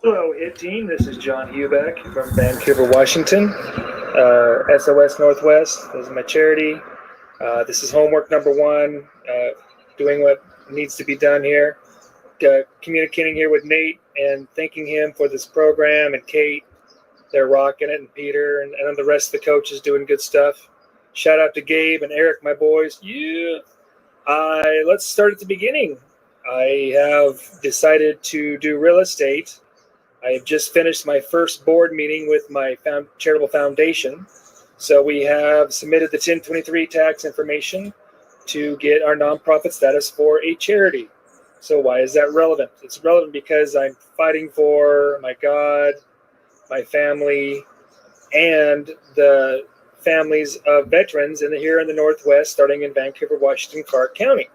Hello, HIT team. This is John Hubeck from Vancouver, Washington. SOS Northwest. This is my charity. This is homework number one. Doing what needs to be done here. Communicating here with Nate and thanking him for this program, and Kate. They're rocking it, and Peter and the rest of the coaches doing good stuff. Shout out to Gabe and Eric, my boys. Yeah. Let's start at the beginning. I have decided to do real estate. I have just finished my first board meeting with my charitable foundation. So we have submitted the 1023 tax information to get our nonprofit status for a charity. So why is that relevant? It's relevant because I'm fighting for my God, my family, and the families of veterans here in the Northwest, starting in Vancouver, Washington, Clark County.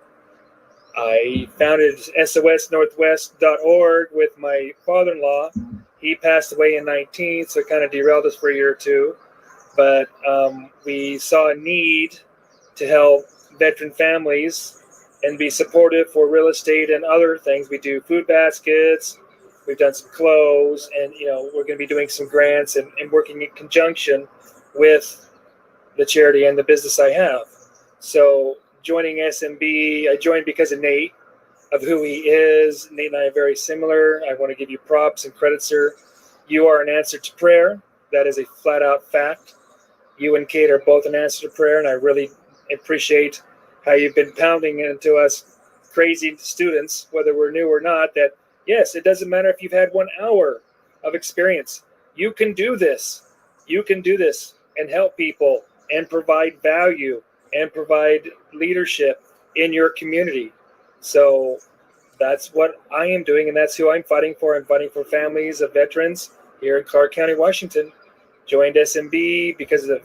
I founded SOSNorthwest.org with my father-in-law. He passed away in 19, so it kind of derailed us for a year or two. But we saw a need to help veteran families and be supportive for real estate and other things. We do food baskets. We've done some clothes, and we're going to be doing some grants and working in conjunction with the charity and the business I have. So joining SMB, I joined because of Nate, of who he is. Nate and I are very similar. I want to give you props and credit, sir. You are an answer to prayer. That is a flat out fact. You and Kate are both an answer to prayer, and I really appreciate how you've been pounding into us crazy students, whether we're new or not, that yes, it doesn't matter if you've had 1 hour of experience. You can do this. You can do this and help people and provide value and provide leadership in your community. So that's what I am doing, and that's who I'm fighting for. I'm fighting for families of veterans here in Clark County, Washington. Joined SMB because of the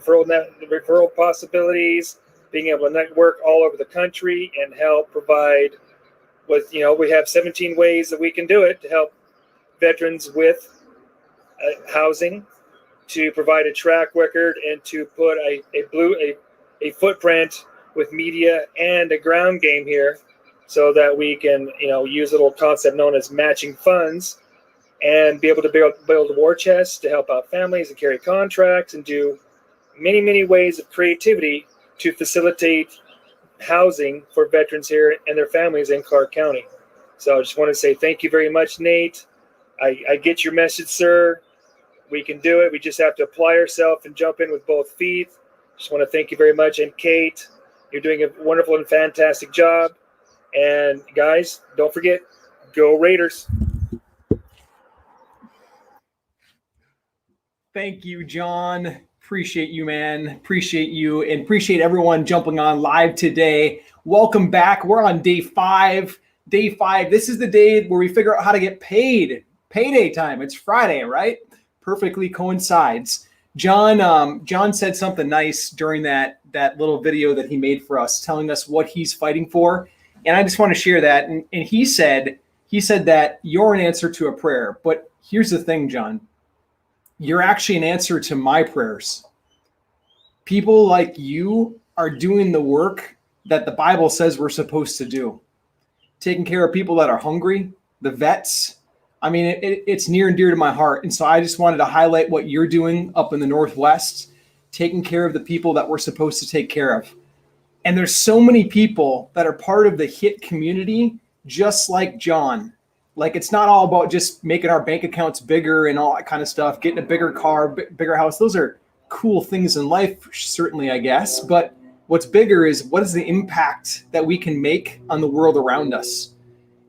referral possibilities, being able to network all over the country and help provide with, we have 17 ways that we can do it to help veterans with housing, to provide a track record, and to put a footprint with media and a ground game here, so that we can use a little concept known as matching funds and be able to build war chests to help out families and carry contracts and do many ways of creativity to facilitate housing for veterans here and their families in Clark County. So I just want to say thank you very much, Nate. I get your message, sir. We can do it. We just have to apply ourselves and jump in with both feet. Just want to thank you very much. And Kate, you're doing a wonderful and fantastic job. And guys, don't forget, go Raiders. Thank you, John. Appreciate you, man. Appreciate you, and appreciate everyone jumping on live today. Welcome back. We're on day 5. Day 5. This is the day where we figure out how to get paid. Payday time. It's Friday, right? Perfectly coincides. John said something nice during that little video that he made for us, telling us what he's fighting for. And I just want to share that. And he said that you're an answer to a prayer. But here's the thing, John. You're actually an answer to my prayers. People like you are doing the work that the Bible says we're supposed to do. Taking care of people that are hungry, the vets. I mean, it's near and dear to my heart. And so I just wanted to highlight what you're doing up in the Northwest, taking care of the people that we're supposed to take care of. And there's so many people that are part of the HIT community, just like John. Like, it's not all about just making our bank accounts bigger and all that kind of stuff, getting a bigger car, bigger house. Those are cool things in life, certainly, I guess. But what's bigger is what is the impact that we can make on the world around us.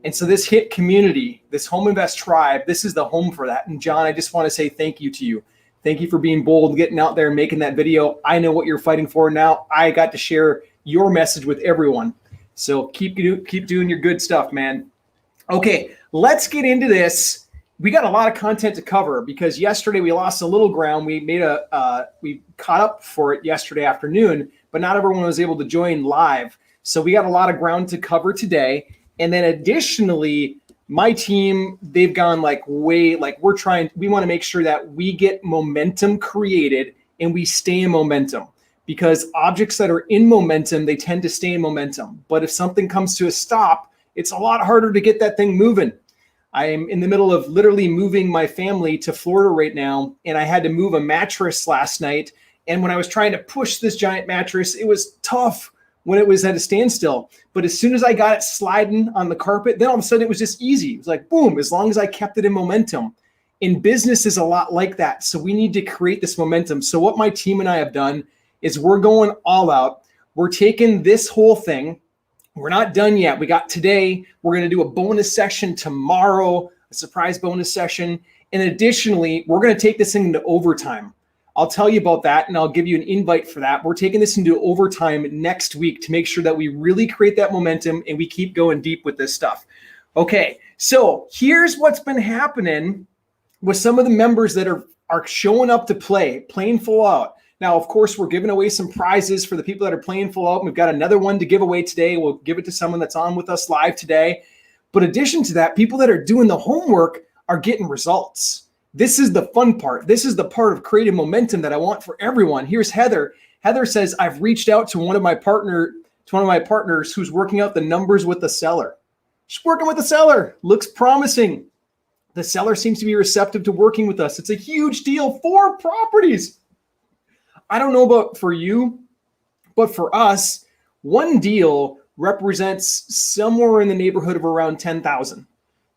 And so this HIT community, this Home Invest tribe, this is the home for that. And John, I just want to say thank you to you. Thank you for being bold, getting out there and making that video. I know what you're fighting for now. I got to share your message with everyone. So keep doing your good stuff, man. Okay, let's get into this. We got a lot of content to cover because yesterday we lost a little ground. We caught up for it yesterday afternoon, but not everyone was able to join live. So we got a lot of ground to cover today. And then additionally, my team, they've gone we want to make sure that we get momentum created and we stay in momentum, because objects that are in momentum, they tend to stay in momentum. But if something comes to a stop, it's a lot harder to get that thing moving. I am in the middle of literally moving my family to Florida right now, and I had to move a mattress last night. And when I was trying to push this giant mattress, it was tough when it was at a standstill. But as soon as I got it sliding on the carpet, then all of a sudden it was just easy. It was like, boom, as long as I kept it in momentum. In business is a lot like that. So we need to create this momentum. So what my team and I have done is we're going all out. We're taking this whole thing. We're not done yet. We got today. We're going to do a bonus session tomorrow, a surprise bonus session. And additionally, we're going to take this thing into overtime. I'll tell you about that, and I'll give you an invite for that. We're taking this into overtime next week to make sure that we really create that momentum and we keep going deep with this stuff. Okay, so here's what's been happening with some of the members that are showing up to play, playing full out. Now, of course, we're giving away some prizes for the people that are playing full out. We've got another one to give away today. We'll give it to someone that's on with us live today. But in addition to that, people that are doing the homework are getting results. This is the fun part. This is the part of creating momentum that I want for everyone. Here's Heather. Heather says, I've reached out to one of my partners who's working out the numbers with the seller. She's working with the seller. Looks promising. The seller seems to be receptive to working with us. It's a huge deal. 4 properties. I don't know about for you, but for us, one deal represents somewhere in the neighborhood of around 10,000.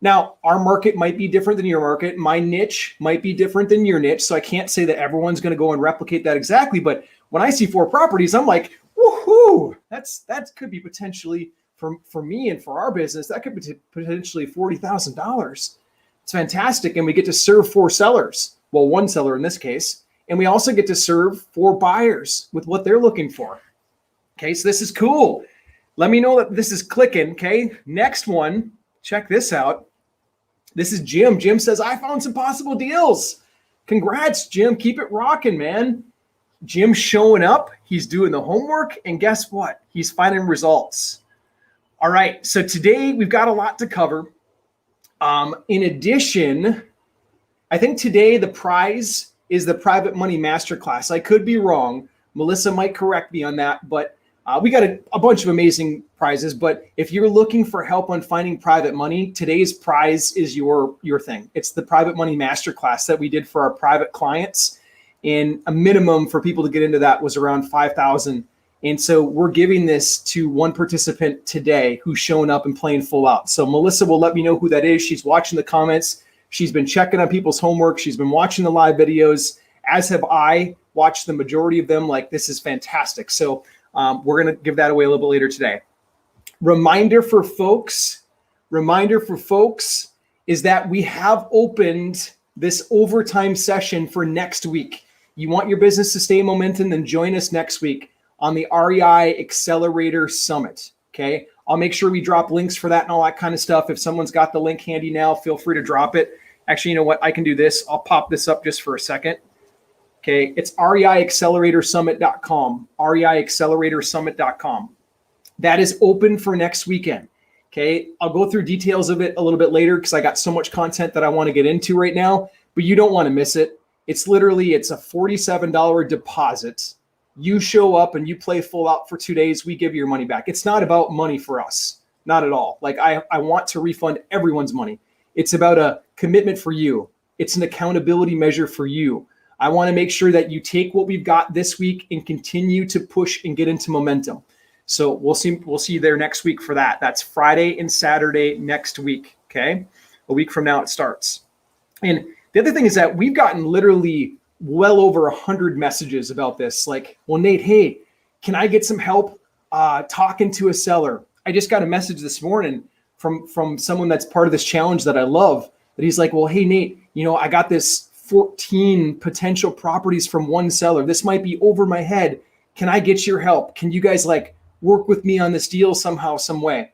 Now, our market might be different than your market. My niche might be different than your niche. So I can't say that everyone's going to go and replicate that exactly. But when I see 4 properties, I'm like, woohoo, that could be potentially for me and for our business, that could be potentially $40,000. It's fantastic. And we get to serve 4 sellers. Well, 1 seller in this case. And we also get to serve 4 buyers with what they're looking for. Okay, so this is cool. Let me know that this is clicking. Okay, next one, check this out. This is Jim. Jim says, I found some possible deals. Congrats, Jim. Keep it rocking, man. Jim's showing up. He's doing the homework. And guess what? He's finding results. All right, so today we've got a lot to cover. In addition, I think today the prize is the private money masterclass. I could be wrong. Melissa might correct me on that, but we got a bunch of amazing prizes. But if you're looking for help on finding private money, today's prize is your thing. It's the private money masterclass that we did for our private clients. And a minimum for people to get into that was around 5,000. And so we're giving this to one participant today who's showing up and playing full out. So Melissa will let me know who that is. She's watching the comments. She's been checking on people's homework. She's been watching the live videos, as have I watched the majority of them. Like, this is fantastic. So we're going to give that away a little bit later today. Reminder for folks is that we have opened this overtime session for next week. You want your business to stay in momentum, then join us next week on the REI Accelerator Summit. Okay. I'll make sure we drop links for that and all that kind of stuff. If someone's got the link handy now, feel free to drop it. Actually, you know what? I can do this. I'll pop this up just for a second. Okay. It's reiacceleratorssummit.com, reiacceleratorssummit.com. That is open for next weekend. Okay. I'll go through details of it a little bit later because I got so much content that I want to get into right now, but you don't want to miss it. It's a $47 deposit. You show up and you play full out for 2 days, we give you your money back. It's not about money for us. Not at all. Like I want to refund everyone's money. It's about a commitment for you. It's an accountability measure for you. I want to make sure that you take what we've got this week and continue to push and get into momentum. So we'll see you there next week for that. That's Friday and Saturday next week. Okay. A week from now it starts. And the other thing is that we've gotten literally well over 100 messages about this. Like, well, Nate, hey, can I get some help talking to a seller? I just got a message this morning from someone that's part of this challenge that I love, that he's like, well, hey, Nate, I got this 14 potential properties from one seller. This might be over my head. Can I get your help? Can you guys work with me on this deal somehow, some way?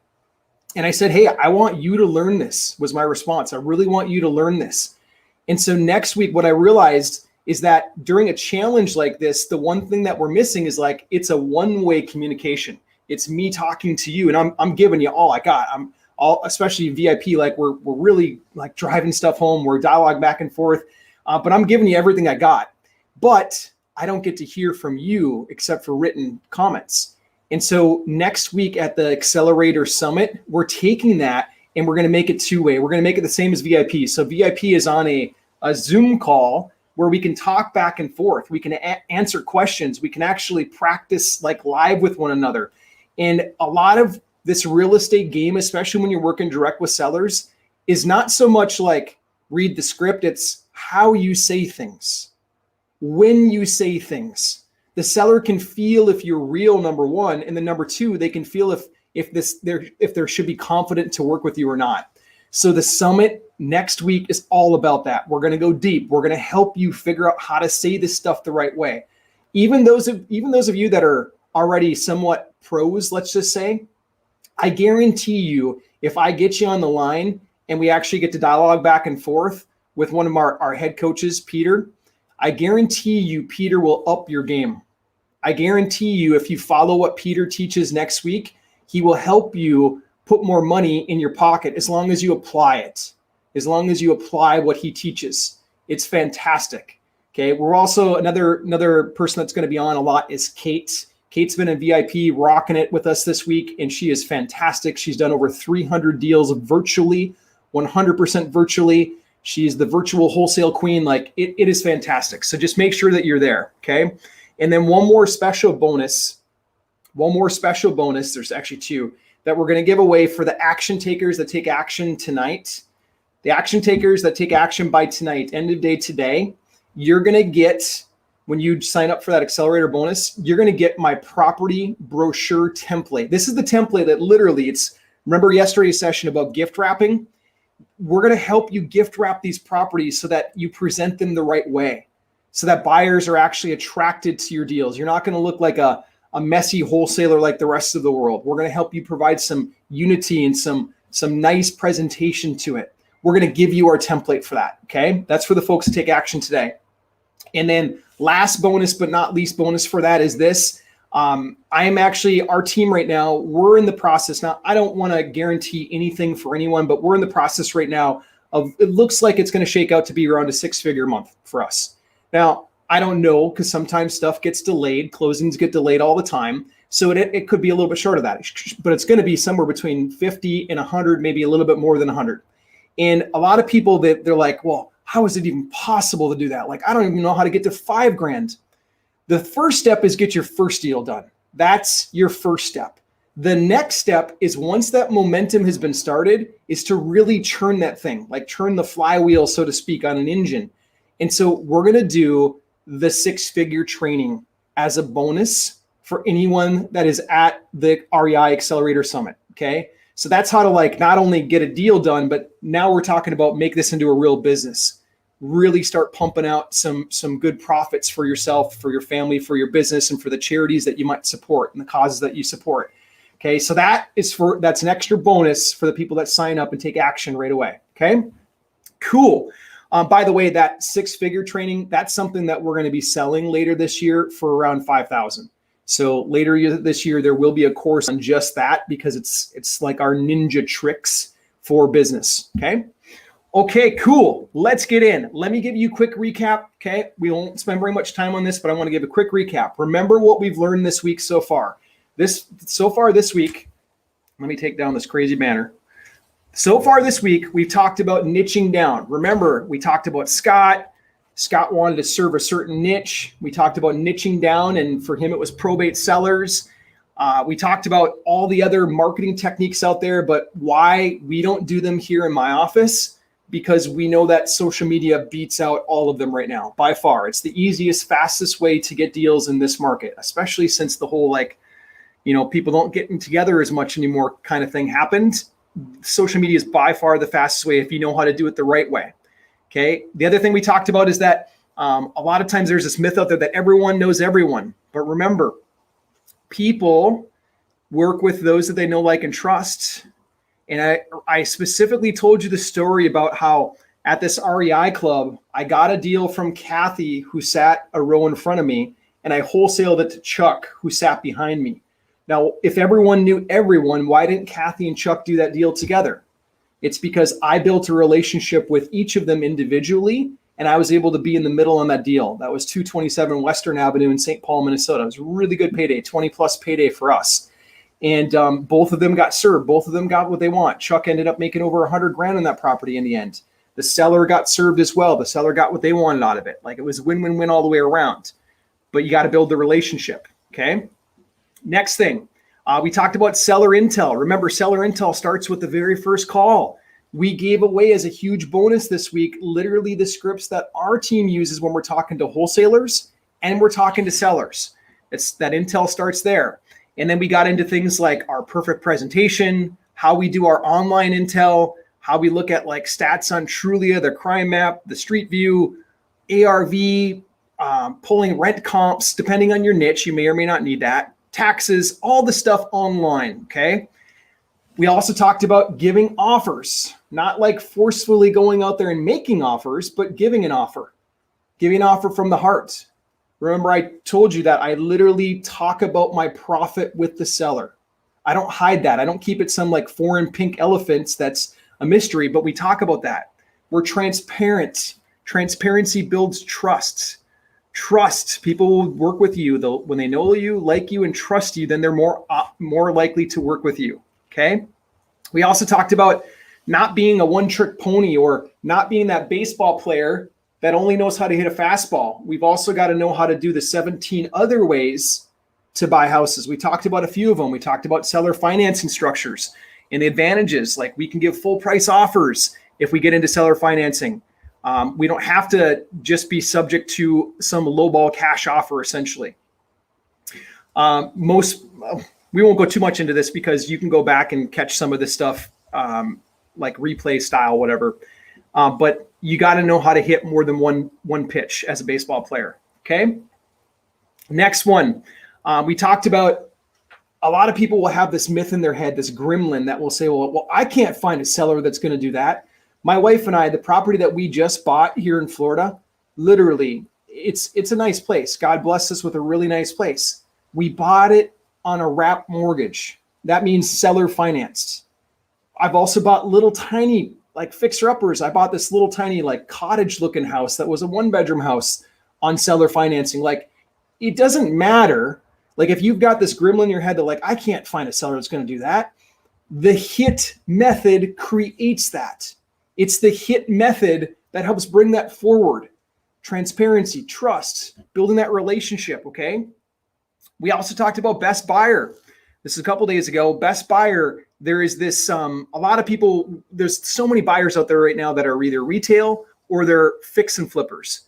And I said, hey, I want you to learn this, was my response. I really want you to learn this. And so next week, what I realized is that during a challenge like this, the one thing that we're missing is it's a one-way communication. It's me talking to you, and I'm giving you all I got. I'm all, especially VIP, we're really driving stuff home. We're dialogue back and forth, but I'm giving you everything I got. But I don't get to hear from you except for written comments. And so next week at the Accelerator Summit, we're taking that and we're going to make it two-way. We're going to make it the same as VIP. So VIP is on a Zoom call where we can talk back and forth. We can answer questions. We can actually practice like live with one another. And a lot of this real estate game, especially when you're working direct with sellers, is not so much like read the script. It's how you say things, when you say things. The seller can feel if you're real, number one, and then number two, they can feel if there should be confident to work with you or not. So the summit next week is all about that. We're going to go deep. We're going to help you figure out how to say this stuff the right way. Even those of you that are already somewhat pros, let's just say, I guarantee you, if I get you on the line and we actually get to dialogue back and forth with one of our head coaches, Peter, I guarantee you, Peter will up your game. I guarantee you, if you follow what Peter teaches next week, he will help you put more money in your pocket as long as you apply it, as long as you apply what he teaches. It's fantastic. Okay. We're also another person that's going to be on a lot is Kate. Kate's been in VIP rocking it with us this week, and she is fantastic. She's done over 300 deals virtually, 100% virtually. She's the virtual wholesale queen. Like it is fantastic. So just make sure that you're there. Okay. And then one more special bonus. There's actually two that we're going to give away for the action takers that take action tonight. The action takers that take action by tonight, end of day today, you're going to get, when you sign up for that accelerator bonus, you're going to get my property brochure template. This is the template that literally remember yesterday's session about gift wrapping? We're going to help you gift wrap these properties so that you present them the right way, so that buyers are actually attracted to your deals. You're not going to look like a messy wholesaler like the rest of the world. We're going to help you provide some unity and some nice presentation to it. We're going to give you our template for that. Okay. That's for the folks to take action today. And then last bonus, but not least bonus for that is this. I am actually, our team right now, we're in the process. Now, I don't want to guarantee anything for anyone, but we're in the process right now of, it looks like it's going to shake out to be around a 6-figure month for us. Now, I don't know, because sometimes stuff gets delayed. Closings get delayed all the time. So it could be a little bit short of that, but it's going to be somewhere between 50 and 100, maybe a little bit more than 100. And a lot of people they're like, well, how is it even possible to do that? Like, I don't even know how to get to $5,000. The first step is get your first deal done. That's your first step. The next step is, once that momentum has been started, is to really churn that thing, like turn the flywheel, so to speak, on an engine. And so we're going to do the 6-figure training as a bonus for anyone that is at the REI Accelerator Summit. Okay. So that's how to like not only get a deal done, but now we're talking about make this into a real business, really start pumping out some good profits for yourself, for your family, for your business, and for the charities that you might support and the causes that you support. Okay. So that's an extra bonus for the people that sign up and take action right away. Okay. Cool. By the way, that 6-figure training, that's something that we're going to be selling later this year for around $5,000. So later this year, there will be a course on just that, because it's like our ninja tricks for business. Okay, cool. Let's get in. Let me give you a quick recap. Okay, we won't spend very much time on this, but I want to give a quick recap. Remember what we've learned this week so far. This week, let me take down this crazy banner. So far this week, we've talked about niching down. Remember, we talked about Scott. Scott wanted to serve a certain niche. We talked about niching down, and for him, it was probate sellers. We talked about all the other marketing techniques out there, but why we don't do them here in my office, because we know that social media beats out all of them right now by far. It's the easiest, fastest way to get deals in this market, especially since the whole, people don't get together as much anymore kind of thing happened. Social media is by far the fastest way if you know how to do it the right way. Okay. The other thing we talked about is that a lot of times there's this myth out there that everyone knows everyone. But remember, people work with those that they know, like, and trust. And I specifically told you the story about how at this REI club, I got a deal from Kathy, who sat a row in front of me, and I wholesaled it to Chuck, who sat behind me. Now, if everyone knew everyone, why didn't Kathy and Chuck do that deal together? It's because I built a relationship with each of them individually, and I was able to be in the middle on that deal. That was 227 Western Avenue in St. Paul, Minnesota. It was a really good payday, 20 plus payday for us. And both of them got served. Both of them got what they want. Chuck ended up making over 100 grand on that property in the end. The seller got served as well. The seller got what they wanted out of it. Like, it was win-win-win all the way around. But you got to build the relationship. Okay. Next thing, we talked about seller intel. Remember, seller intel starts with the very first call. We gave away as a huge bonus this week, literally the scripts that our team uses when we're talking to wholesalers and we're talking to sellers. It's that intel starts there. And then we got into things like our perfect presentation, how we do our online intel, how we look at like stats on Trulia, the crime map, the street view, ARV, pulling rent comps, depending on your niche. You may or may not need that. Taxes, all the stuff online. Okay. We also talked about giving offers, not like forcefully going out there and making offers, but giving an offer from the heart. Remember, I told you that I literally talk about my profit with the seller. I don't hide that. I don't keep it some like foreign pink elephants that's a mystery, but we talk about that. We're transparent. Transparency builds trust. Trust. People will work with you. When they know you, like you, and trust you, then they're more likely to work with you. Okay. We also talked about not being a one-trick pony or not being that baseball player that only knows how to hit a fastball. We've also got to know how to do the 17 other ways to buy houses. We talked about a few of them. We talked about seller financing structures and the advantages. Like, we can give full price offers if we get into seller financing. We don't have to just be subject to some lowball cash offer, essentially. We won't go too much into this because you can go back and catch some of this stuff, like replay style, whatever. But you got to know how to hit more than one pitch as a baseball player. Okay. Next one, we talked about. A lot of people will have this myth in their head, this gremlin that will say, well, I can't find a seller that's going to do that. My wife and I, the property that we just bought here in Florida, literally, it's a nice place. God bless us with a really nice place. We bought it on a wrap mortgage. That means seller financed. I've also bought little tiny like fixer-uppers. I bought this little tiny like cottage looking house that was a 1-bedroom house on seller financing. Like, it doesn't matter. Like, if you've got this gremlin in your head that like, I can't find a seller that's going to do that. The HIT method creates that. It's the HIT method that helps bring that forward. Transparency, trust, building that relationship. Okay. We also talked about best buyer. This is a couple days ago. Best buyer. There is this, a lot of people, there's so many buyers out there right now that are either retail or they're fix and flippers.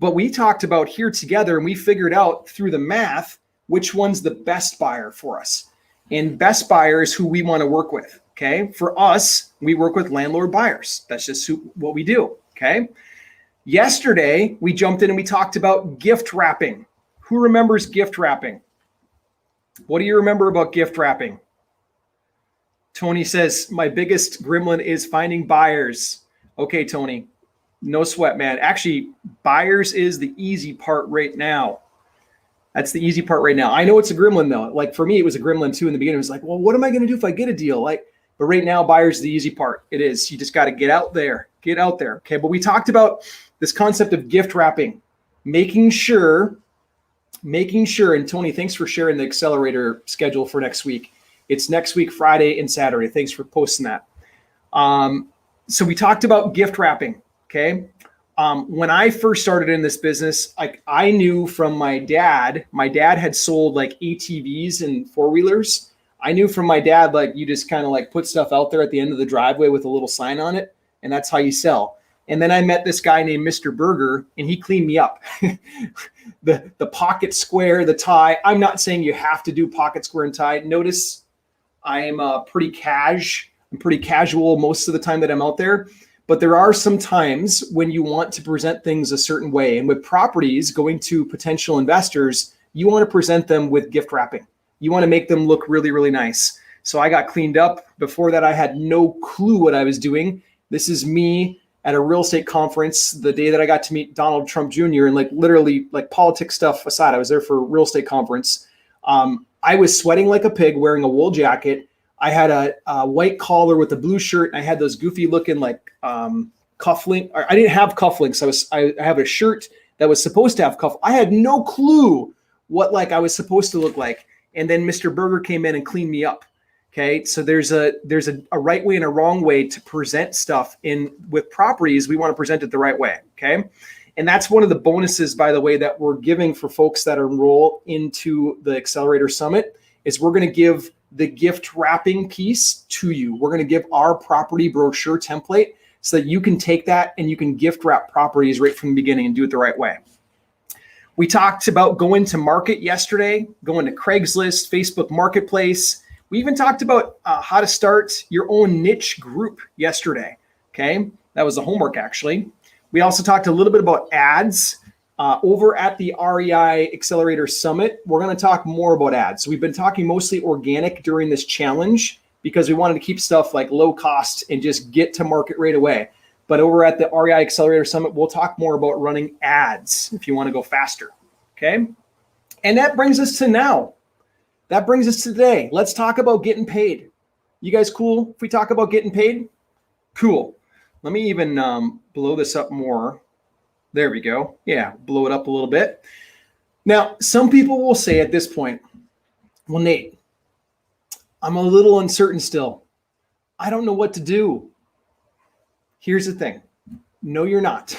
But we talked about here together and we figured out through the math, which one's the best buyer for us. And best buyer is who we want to work with. Okay. For us, we work with landlord buyers. That's just what we do. Okay. Yesterday, we jumped in and we talked about gift wrapping. Who remembers gift wrapping? What do you remember about gift wrapping? Tony says, my biggest gremlin is finding buyers. Okay, Tony, no sweat, man. Actually, buyers is the easy part right now. That's the easy part right now. I know it's a gremlin though. Like, for me, it was a gremlin too in the beginning. It was like, well, what am I going to do if I get a deal? But right now, buyers is the easy part. It is. You just got to get out there. Okay. But we talked about this concept of gift wrapping, making sure, and Tony, thanks for sharing the accelerator schedule for next week. It's next week, Friday and Saturday. Thanks for posting that. So we talked about gift wrapping. Okay. When I first started in this business, like, I knew from my dad had sold like ATVs and 4-wheelers. I knew from my dad, like, you just kind of like put stuff out there at the end of the driveway with a little sign on it. And that's how you sell. And then I met this guy named Mr. Berger and he cleaned me up. the pocket square, the tie. I'm not saying you have to do pocket square and tie. Notice I am pretty casual most of the time that I'm out there. But there are some times when you want to present things a certain way. And with properties going to potential investors, you want to present them with gift wrapping. You want to make them look really, really nice. So I got cleaned up. Before that, I had no clue what I was doing. This is me at a real estate conference the day that I got to meet Donald Trump Jr. and like literally like politics stuff aside, I was there for a real estate conference. I was sweating like a pig wearing a wool jacket. I had a white collar with a blue shirt. I had those goofy looking like cufflink. I didn't have cufflinks. I have a shirt that was supposed to have cuff. I had no clue what like I was supposed to look like. And then Mr. Berger came in and cleaned me up. Okay. So there's a right way and a wrong way to present stuff with properties. We want to present it the right way. Okay. And that's one of the bonuses, by the way, that we're giving for folks that enroll into the Accelerator Summit is we're going to give the gift wrapping piece to you. We're going to give our property brochure template so that you can take that and you can gift wrap properties right from the beginning and do it the right way. We talked about going to market yesterday, going to Craigslist, Facebook Marketplace. We even talked about how to start your own niche group yesterday. Okay, that was the homework actually. We also talked a little bit about ads. Over at the REI Accelerator Summit, we're going to talk more about ads. We've been talking mostly organic during this challenge because we wanted to keep stuff like low cost and just get to market right away. But over at the REI Accelerator Summit, we'll talk more about running ads if you want to go faster. Okay. And that brings us to now. That brings us to today. Let's talk about getting paid. You guys cool if we talk about getting paid? Cool. Let me even blow this up more. There we go. Yeah, blow it up a little bit. Now, some people will say at this point, well, Nate, I'm a little uncertain still. I don't know what to do. Here's the thing. No, you're not.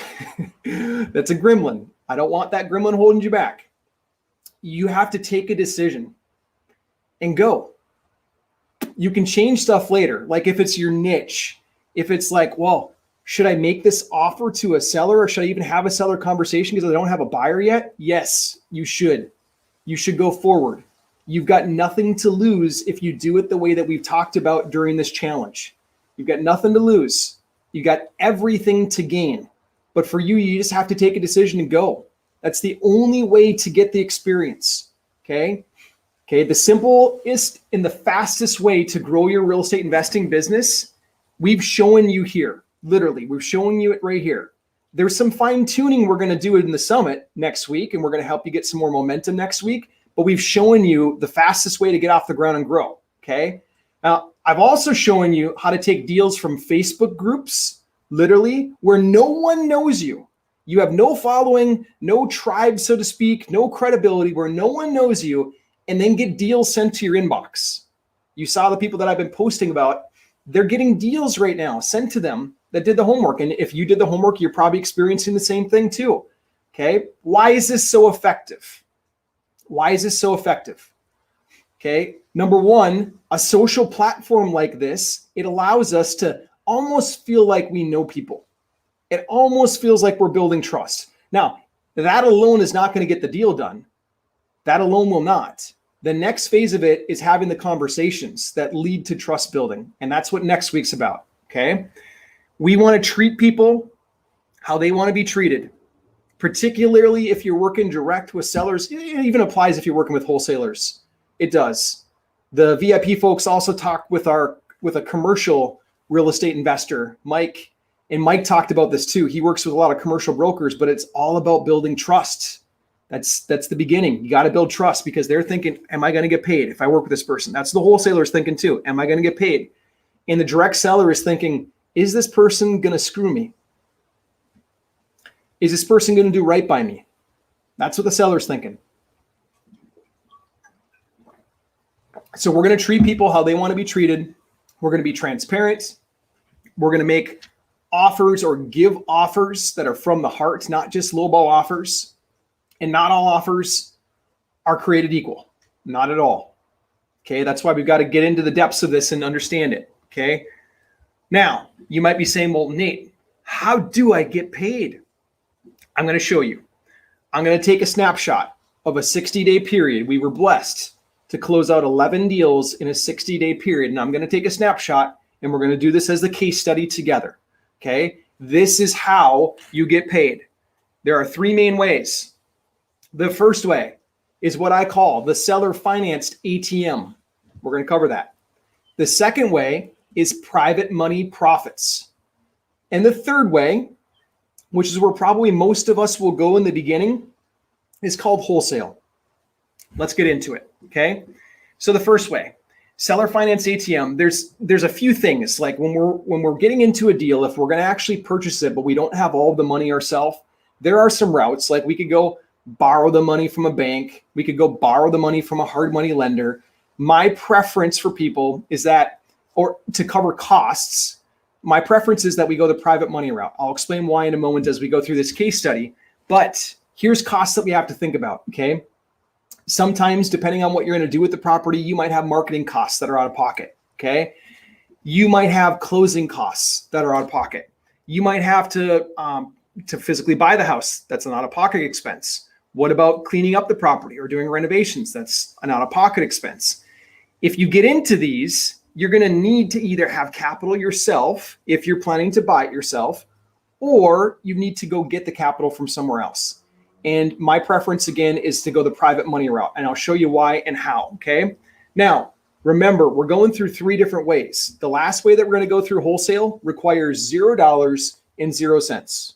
That's a gremlin. I don't want that gremlin holding you back. You have to take a decision and go. You can change stuff later. Like if it's your niche, if it's like, well, should I make this offer to a seller or should I even have a seller conversation because I don't have a buyer yet? Yes, you should. You should go forward. You've got nothing to lose if you do it the way that we've talked about during this challenge. You've got nothing to lose. You got everything to gain. But for you, you just have to take a decision and go. That's the only way to get the experience. Okay. Okay. The simplest and the fastest way to grow your real estate investing business, we've shown you here. Literally, we're showing you it right here. There's some fine tuning we're going to do in the summit next week, and we're going to help you get some more momentum next week. But we've shown you the fastest way to get off the ground and grow. Okay. Now, I've also shown you how to take deals from Facebook groups, literally, where no one knows you. You have no following, no tribe, so to speak, no credibility, where no one knows you, and then get deals sent to your inbox. You saw the people that I've been posting about. They're getting deals right now sent to them that did the homework. And if you did the homework, you're probably experiencing the same thing too. Okay. Why is this so effective? Why is this so effective? Okay. Number one, a social platform like this, it allows us to almost feel like we know people. It almost feels like we're building trust. Now, that alone is not going to get the deal done. That alone will not. The next phase of it is having the conversations that lead to trust building. And that's what next week's about. Okay. We want to treat people how they want to be treated, particularly if you're working direct with sellers. It even applies if you're working with wholesalers. It does. The VIP folks also talk with a commercial real estate investor, Mike, and Mike talked about this too. He works with a lot of commercial brokers, but it's all about building trust. That's the beginning. You got to build trust because they're thinking, am I going to get paid if I work with this person? That's the wholesaler's thinking too. Am I going to get paid? And the direct seller is thinking, is this person going to screw me? Is this person going to do right by me? That's what the seller's thinking. So we're going to treat people how they want to be treated. We're going to be transparent. We're going to make offers or give offers that are from the heart, not just lowball offers. And not all offers are created equal. Not at all. Okay, that's why we've got to get into the depths of this and understand it. Okay. Now, you might be saying, well, Nate, how do I get paid? I'm going to show you. I'm going to take a snapshot of a 60-day period. We were blessed to close out 11 deals in a 60-day period. And I'm going to take a snapshot and we're going to do this as the case study together. Okay. This is how you get paid. There are three main ways. The first way is what I call the seller financed ATM. We're going to cover that. The second way is private money profits. And the third way, which is where probably most of us will go in the beginning, is called wholesale. Let's get into it. Okay. So the first way, seller finance ATM, there's a few things like when we're getting into a deal, if we're going to actually purchase it, but we don't have all of the money ourselves, there are some routes. Like we could go borrow the money from a bank. We could go borrow the money from a hard money lender. My preference for people is that, or to cover costs, my preference is that we go the private money route. I'll explain why in a moment as we go through this case study, but here's costs that we have to think about, okay? Sometimes, depending on what you're going to do with the property, you might have marketing costs that are out of pocket, okay? You might have closing costs that are out of pocket. You might have to physically buy the house. That's an out-of-pocket expense. What about cleaning up the property or doing renovations? That's an out-of-pocket expense. If you get into these, you're going to need to either have capital yourself if you're planning to buy it yourself, or you need to go get the capital from somewhere else. And my preference, again, is to go the private money route, and I'll show you why and how, okay? Now, remember, we're going through 3 different ways. The last way that we're going to go through wholesale requires $0.00.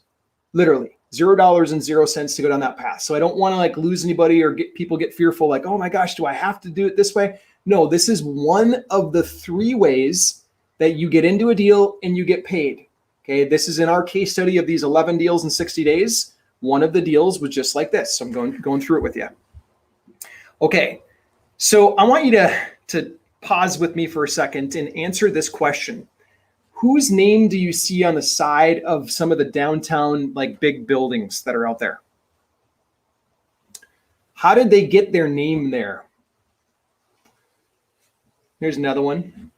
Literally, $0.00 to go down that path. So I don't want to like lose anybody or get people get fearful like, oh my gosh, do I have to do it this way? No, this is one of the 3 ways that you get into a deal and you get paid. Okay, this is in our case study of these 11 deals in 60 days. One of the deals was just like this. So I'm going through it with you. Okay, so I want you to pause with me for a second and answer this question. Whose name do you see on the side of some of the downtown like big buildings that are out there? How did they get their name there? Here's another one.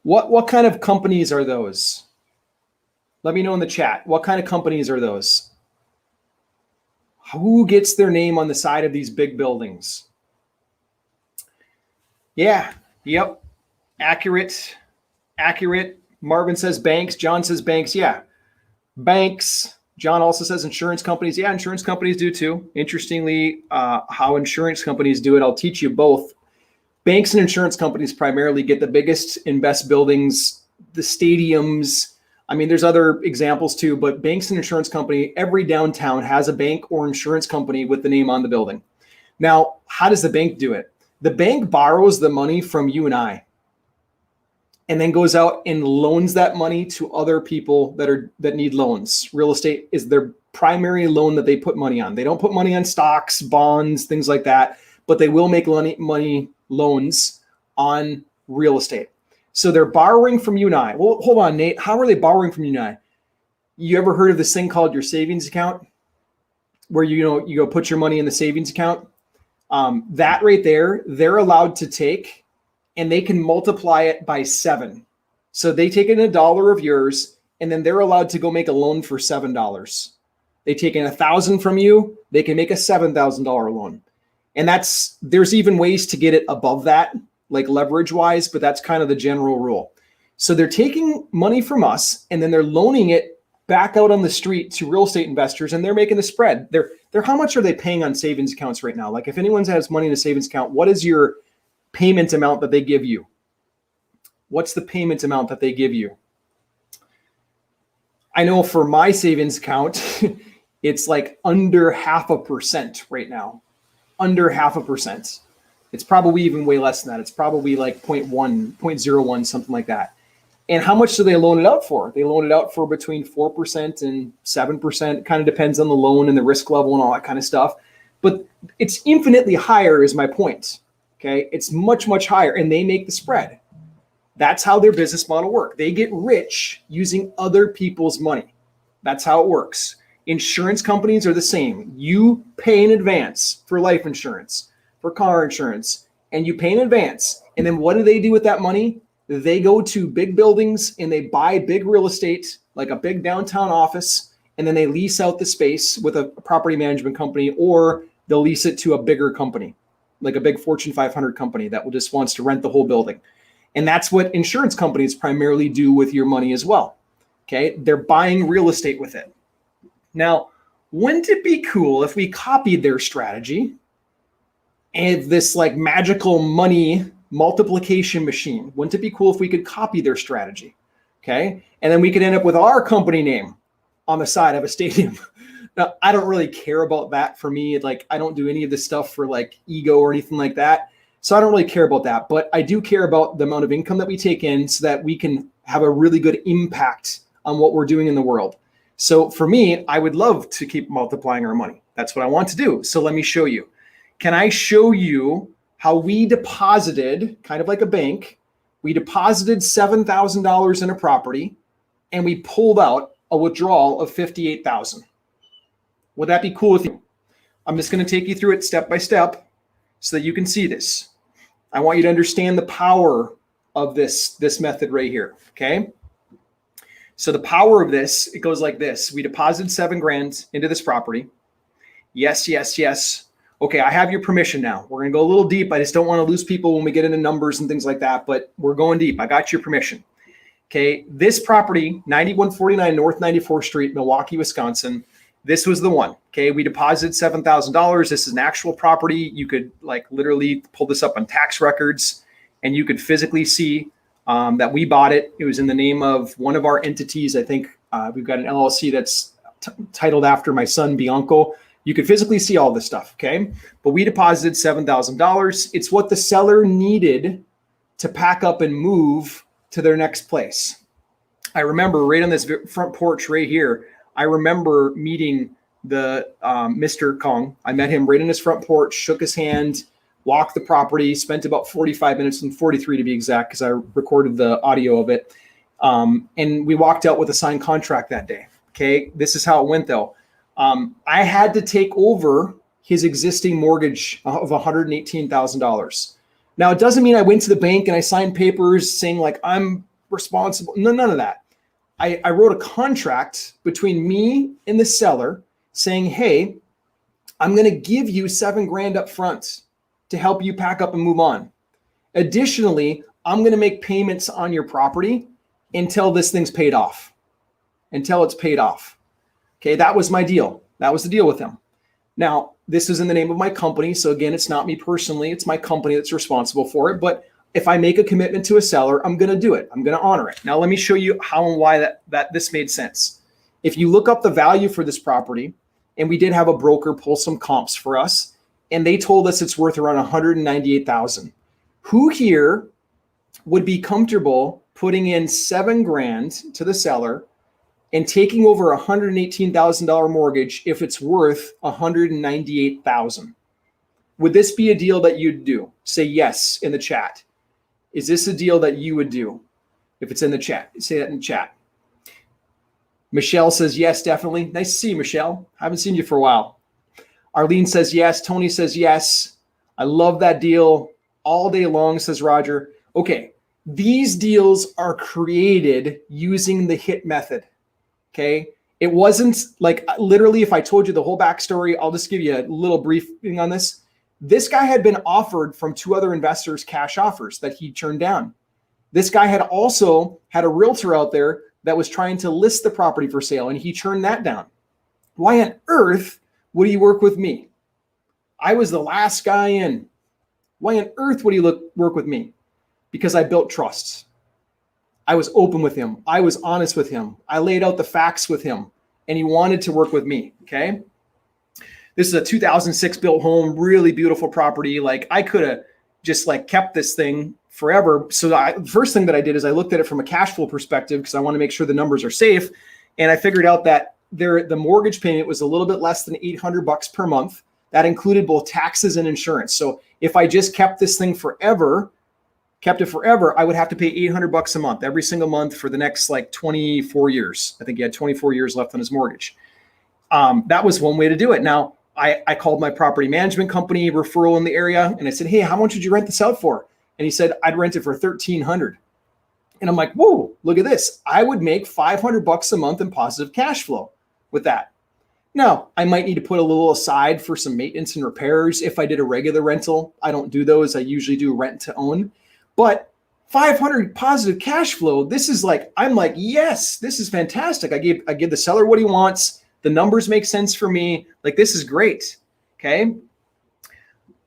What kind of companies are those? Let me know in the chat. What kind of companies are those? Who gets their name on the side of these big buildings? Yeah, yep. Accurate. Marvin says banks. John says banks. Yeah, banks. John also says insurance companies. Yeah, insurance companies do too. Interestingly, how insurance companies do it, I'll teach you both. Banks and insurance companies primarily get the biggest and best buildings, the stadiums. I mean, there's other examples too, but banks and insurance company, every downtown has a bank or insurance company with the name on the building. Now, how does the bank do it? The bank borrows the money from you and I, and then goes out and loans that money to other people that need loans. Real estate is their primary loan that they put money on. They don't put money on stocks, bonds, things like that, but they will make money loans on real estate. So they're borrowing from you and I. Well, hold on, Nate. How are they borrowing from you and I? You ever heard of this thing called your savings account, where you go put your money in the savings account? That right there, they're allowed to take, and they can multiply it by 7. So they take in $1 of yours, and then they're allowed to go make a loan for $7. They take in 1,000 from you, they can make a $7,000 loan. And there's even ways to get it above that, like leverage wise, but that's kind of the general rule. So they're taking money from us, and then they're loaning it back out on the street to real estate investors, and they're making the spread. They're how much are they paying on savings accounts right now? Like if anyone has money in a savings account, what is your payment amount that they give you? What's the payment amount that they give you? I know for my savings account, it's like under 0.5% right now. Under 0.5%. It's probably even way less than that. It's probably like 0.1, 0.01, something like that. And how much do they loan it out for? They loan it out for between 4% and 7%. It kind of depends on the loan and the risk level and all that kind of stuff. But it's infinitely higher is my point. Okay, it's much, much higher, and they make the spread. That's how their business model works. They get rich using other people's money. That's how it works. Insurance companies are the same. You pay in advance for life insurance, for car insurance, and you pay in advance. And then what do they do with that money? They go to big buildings and they buy big real estate, like a big downtown office, and then they lease out the space with a property management company, or they'll lease it to a bigger company, like a big Fortune 500 company that just wants to rent the whole building. And that's what insurance companies primarily do with your money as well. Okay, they're buying real estate with it. Now, wouldn't it be cool if we copied their strategy and this like magical money multiplication machine? Wouldn't it be cool if we could copy their strategy? Okay, and then we could end up with our company name on the side of a stadium. Now, I don't really care about that. For me, like I don't do any of this stuff for like ego or anything like that. So I don't really care about that, but I do care about the amount of income that we take in so that we can have a really good impact on what we're doing in the world. So for me, I would love to keep multiplying our money. That's what I want to do. So let me show you. Can I show you how we deposited, kind of like a bank, we deposited $7,000 in a property and we pulled out a withdrawal of $58,000. Would that be cool with you? I'm just going to take you through it step by step so that you can see this. I want you to understand the power of this method right here. Okay. So the power of this, it goes like this. We deposited $7,000 into this property. Yes, yes, yes. Okay, I have your permission now. We're going to go a little deep. I just don't want to lose people when we get into numbers and things like that, but we're going deep. I got your permission. Okay, this property, 9149 North 94th Street, Milwaukee, Wisconsin. This was the one. Okay, we deposited $7,000. This is an actual property. You could like literally pull this up on tax records and you could physically see that we bought it. It was in the name of one of our entities. I think we've got an LLC that's titled after my son, Bianco. You could physically see all this stuff, okay? But we deposited $7,000. It's what the seller needed to pack up and move to their next place. I remember right on this front porch right here, I remember meeting the Mr. Kong. I met him right in his front porch, shook his hand, walked the property, spent about 45 minutes and 43 to be exact, because I recorded the audio of it. And we walked out with a signed contract that day, okay? This is how it went though. I had to take over his existing mortgage of $118,000. Now, it doesn't mean I went to the bank and I signed papers saying like I'm responsible. No, none of that. I wrote a contract between me and the seller saying, hey, I'm going to give you $7,000 up front to help you pack up and move on. Additionally, I'm going to make payments on your property until this thing's paid off, until it's paid off. Okay, that was my deal. That was the deal with him. Now, this is in the name of my company. So again, it's not me personally. It's my company that's responsible for it. But if I make a commitment to a seller, I'm going to do it. I'm going to honor it. Now, let me show you how and why that this made sense. If you look up the value for this property, and we did have a broker pull some comps for us, and they told us it's worth around $198,000. Who here would be comfortable putting in $7,000 to the seller and taking over a $118,000 mortgage if it's worth $198,000? Would this be a deal that you'd do? Say yes in the chat. Is this a deal that you would do? If it's in the chat, say that in the chat. Michelle says yes, definitely. Nice to see you, Michelle. I haven't seen you for a while. Arlene says yes. Tony says yes. I love that deal all day long, says Roger. Okay, these deals are created using the HIT method. Okay, it wasn't like literally if I told you the whole backstory, I'll just give you a little briefing on this. This guy had been offered from two other investors cash offers that he turned down. This guy had also had a realtor out there that was trying to list the property for sale, and he turned that down. Why on earth would he work with me? I was the last guy in. Why on earth would he work with me? Because I built trusts. I was open with him. I was honest with him. I laid out the facts with him, and he wanted to work with me, okay? This is a 2006 built home, really beautiful property. Like I could have just like kept this thing forever. So the first thing that I did is I looked at it from a cash flow perspective because I want to make sure the numbers are safe. And I figured out that the mortgage payment was a little bit less than $800 per month. That included both taxes and insurance. So if I just kept this thing forever, I would have to pay $800 a month every single month for the next like 24 years. I think he had 24 years left on his mortgage. That was one way to do it. Now, I called my property management company referral in the area and I said, hey, how much would you rent this out for? And he said, I'd rent it for $1,300. And I'm like, whoa, look at this. I would make $500 a month in positive cash flow with that. Now, I might need to put a little aside for some maintenance and repairs. If I did a regular rental, I don't do those. I usually do rent to own. But 500 positive cash flow, this is like, I'm like, yes, this is fantastic. I give the seller what he wants. The numbers make sense for me. Like, this is great. Okay.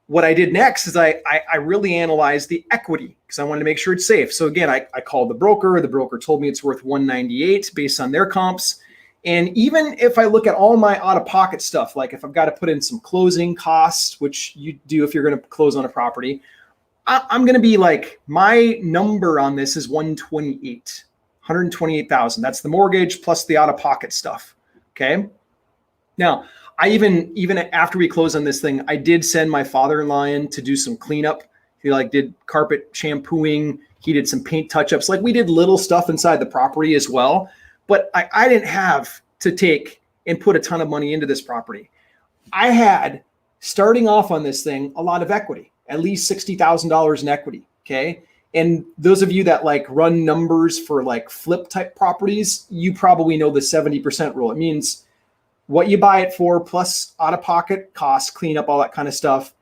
What I did next is I really analyzed the equity because I wanted to make sure it's safe. So again, I called the broker. The broker told me it's worth $198 based on their comps. And even if I look at all my out-of-pocket stuff, like if I've got to put in some closing costs, which you do if you're going to close on a property, I'm going to be like, my number on this is $128,000. That's the mortgage plus the out-of-pocket stuff. Okay. Now, I even after we closed on this thing, I did send my father-in-law in to do some cleanup. He like did carpet shampooing. He did some paint touch-ups. Like we did little stuff inside the property as well. But I didn't have to take and put a ton of money into this property. I had, starting off on this thing, a lot of equity, at least $60,000 in equity. Okay. And those of you that like run numbers for like flip type properties, you probably know the 70% rule. It means what you buy it for plus out of pocket costs, cleanup, all that kind of stuff.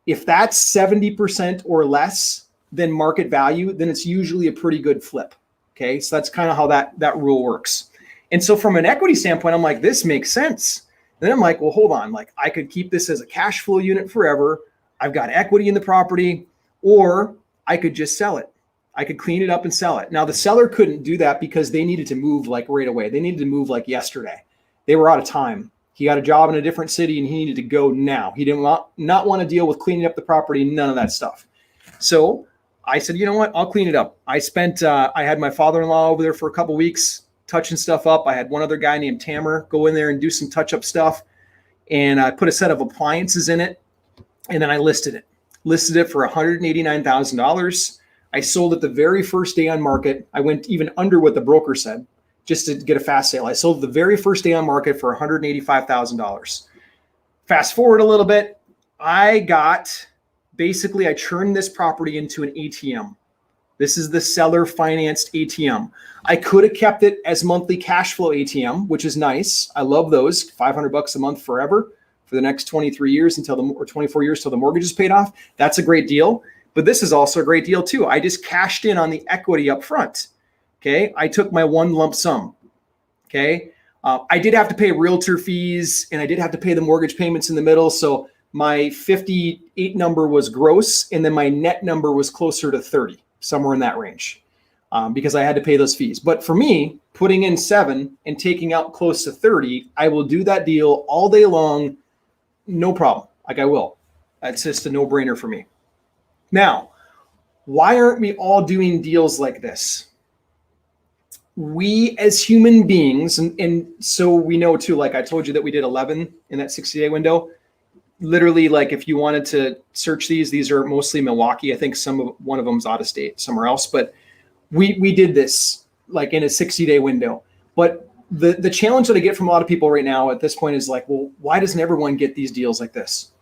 If that's 70% or less than market value, then it's usually a pretty good flip. Okay. So that's kind of how that rule works. And so from an equity standpoint, I'm like, this makes sense. And then I'm like, well, hold on. Like I could keep this as a cash flow unit forever. I've got equity in the property, or I could just sell it. I could clean it up and sell it. Now the seller couldn't do that because they needed to move like right away. They needed to move like yesterday. They were out of time. He got a job in a different city and he needed to go now. He didn't not want to deal with cleaning up the property, none of that stuff. So I said, you know what? I'll clean it up. I had my father-in-law over there for a couple of weeks touching stuff up. I had one other guy named Tamer go in there and do some touch-up stuff. And I put a set of appliances in it. And then I listed it for $189,000. I sold it the very first day on market. I went even under what the broker said just to get a fast sale. I sold it the very first day on market for $185,000. Fast forward a little bit. I churned this property into an ATM. This is the seller financed ATM. I could have kept it as monthly cash flow ATM, which is nice. I love those. $500 a month forever for the next 23 years or 24 years till the mortgage is paid off. That's a great deal. But this is also a great deal too. I just cashed in on the equity up front. Okay. I took my one lump sum. Okay. I did have to pay realtor fees and I did have to pay the mortgage payments in the middle. So my 58 number was gross and then my net number was closer to 30, somewhere in that range, because I had to pay those fees. But for me, putting in 7 and taking out close to 30, I will do that deal all day long. No problem. Like I will. That's just a no-brainer for me. Now, why aren't we all doing deals like this? We as human beings, and so we know too, like I told you that we did 11 in that 60-day window. Literally, like if you wanted to search these are mostly Milwaukee. I think one of them's out of state somewhere else, but we did this like in a 60-day window. But the challenge that I get from a lot of people right now at this point is like, well, why doesn't everyone get these deals like this?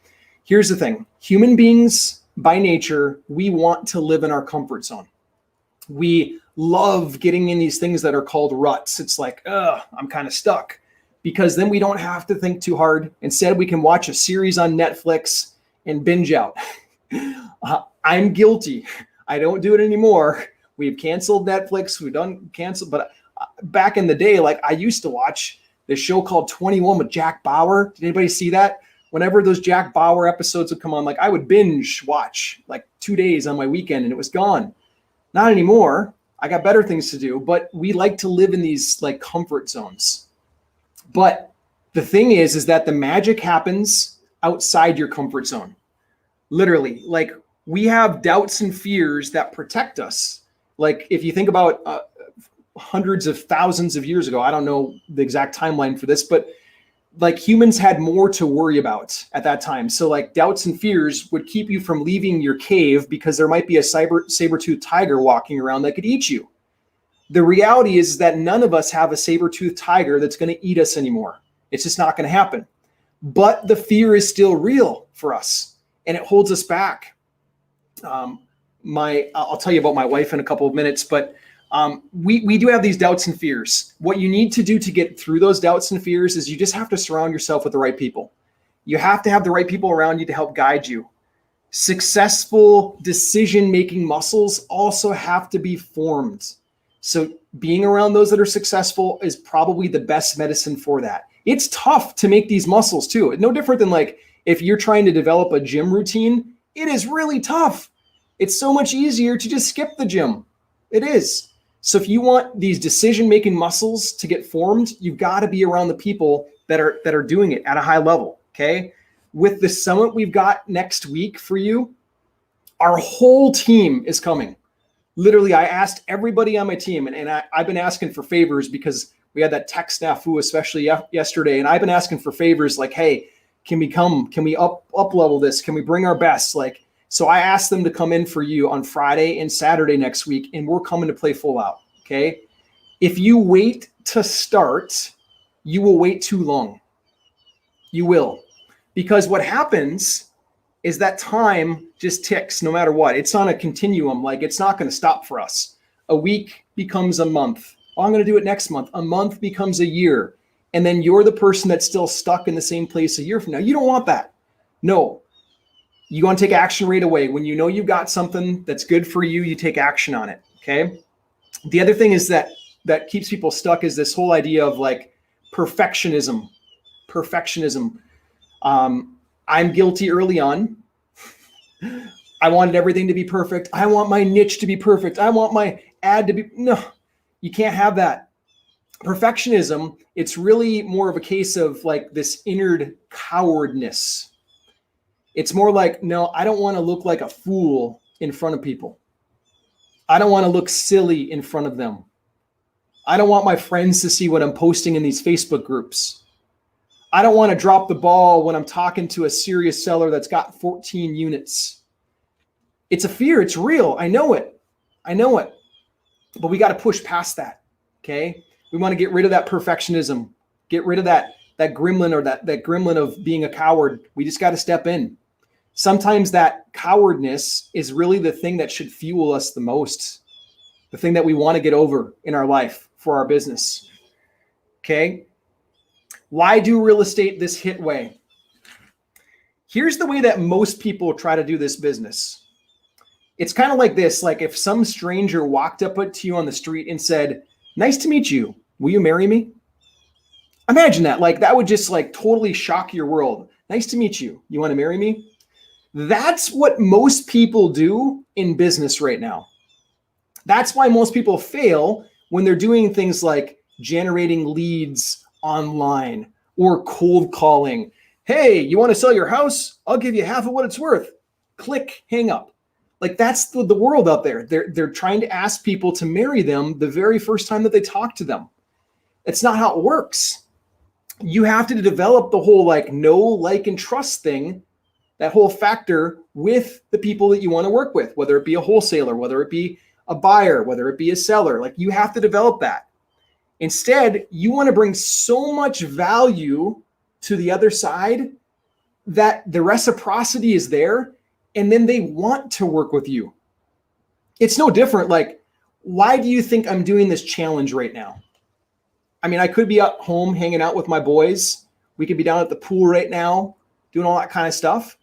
Here's the thing. Human beings by nature, we want to live in our comfort zone. We love getting in these things that are called ruts. It's like, I'm kind of stuck, because then we don't have to think too hard. Instead, we can watch a series on Netflix and binge out. I'm guilty. I don't do it anymore. We've canceled Netflix. We've done cancel, but back in the day, like I used to watch this show called 21 with Jack Bauer. Did anybody see that? Whenever those Jack Bauer episodes would come on, like I would binge watch like 2 days on my weekend and it was gone. Not anymore. I got better things to do, but we like to live in these like comfort zones. But the thing is that the magic happens outside your comfort zone. Literally, like we have doubts and fears that protect us. Like if you think about hundreds of thousands of years ago, I don't know the exact timeline for this, but like humans had more to worry about at that time. So like doubts and fears would keep you from leaving your cave because there might be a saber-toothed tiger walking around that could eat you. The reality is that none of us have a saber-toothed tiger that's going to eat us anymore. It's just not going to happen. But the fear is still real for us and it holds us back. I'll tell you about my wife in a couple of minutes, but we do have these doubts and fears. What you need to do to get through those doubts and fears is you just have to surround yourself with the right people. You have to have the right people around you to help guide you. Successful decision-making muscles also have to be formed. So being around those that are successful is probably the best medicine for that. It's tough to make these muscles too. No different than like if you're trying to develop a gym routine, it is really tough. It's so much easier to just skip the gym. It is. So if you want these decision-making muscles to get formed, you've got to be around the people that are doing it at a high level, okay? With the summit we've got next week for you, our whole team is coming. Literally, I asked everybody on my team, and I've been asking for favors because We had that tech snafu, especially yesterday. And I've been asking for favors like, hey, can we up level this? Can we bring our best? Like, so I asked them to come in for you on Friday and Saturday next week, and we're coming to play full out. Okay. If you wait to start, you will wait too long. You will. Because what happens is that time just ticks no matter what. It's on a continuum. Like, it's not going to stop for us. A week becomes a month. Oh, I'm going to do it next month. A month becomes a year. And then you're the person that's still stuck in the same place a year from now. You don't want that. No. You want to take action right away. When you know you've got something that's good for you, you take action on it. Okay. The other thing is that keeps people stuck is this whole idea of like perfectionism. I'm guilty early on. I wanted everything to be perfect. I want my niche to be perfect. I want my ad to be, no, you can't have that. Perfectionism, it's really more of a case of like this inner cowardness. It's more like, no, I don't want to look like a fool in front of people. I don't want to look silly in front of them. I don't want my friends to see what I'm posting in these Facebook groups. I don't want to drop the ball when I'm talking to a serious seller that's got 14 units. It's a fear. It's real. I know it. But we got to push past that. Okay. We want to get rid of that perfectionism, get rid of that gremlin or that gremlin of being a coward. We just got to step in. Sometimes that cowardness is really the thing that should fuel us the most, the thing that we want to get over in our life for our business. Okay. Why do real estate this hit way? Here's the way that most people try to do this business. It's kind of like this. Like if some stranger walked up to you on the street and said, "Nice to meet you. Will you marry me?" Imagine that. Like that would just like totally shock your world. "Nice to meet you. You want to marry me?" That's what most people do in business right now. That's why most people fail when they're doing things like generating leads online or cold calling. "Hey, you want to sell your house? I'll give you half of what it's worth." Click, hang up. Like that's the world out there. They're trying to ask people to marry them the very first time that they talk to them. It's not how it works. You have to develop the whole like know, like, and trust thing, that whole factor with the people that you want to work with, whether it be a wholesaler, whether it be a buyer, whether it be a seller. Like you have to develop that. Instead, you want to bring so much value to the other side that the reciprocity is there and then they want to work with you. It's no different. Like, why do you think I'm doing this challenge right now? I mean, I could be at home hanging out with my boys. We could be down at the pool right now, doing all that kind of stuff.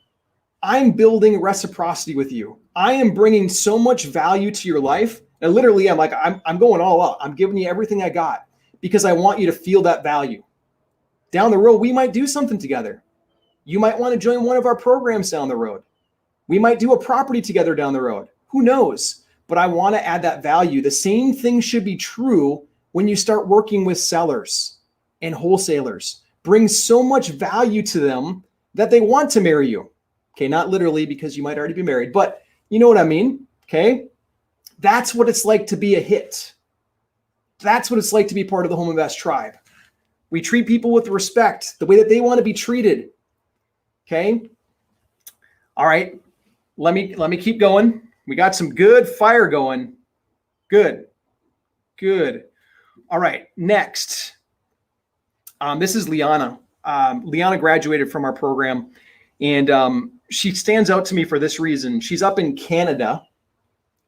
I'm building reciprocity with you. I am bringing so much value to your life. And literally, I'm like, I'm going all out. I'm giving you everything I got because I want you to feel that value. Down the road, we might do something together. You might want to join one of our programs down the road. We might do a property together down the road. Who knows? But I want to add that value. The same thing should be true when you start working with sellers and wholesalers. Bring so much value to them that they want to marry you. Okay, not literally because you might already be married, but you know what I mean, okay? That's what it's like to be a hit. That's what it's like to be part of the Home Invest tribe. We treat people with respect, the way that they want to be treated, okay? All right, let me keep going. We got some good fire going. Good. All right, next. This is Liana. Liana graduated from our program, and she stands out to me for this reason. She's up in Canada,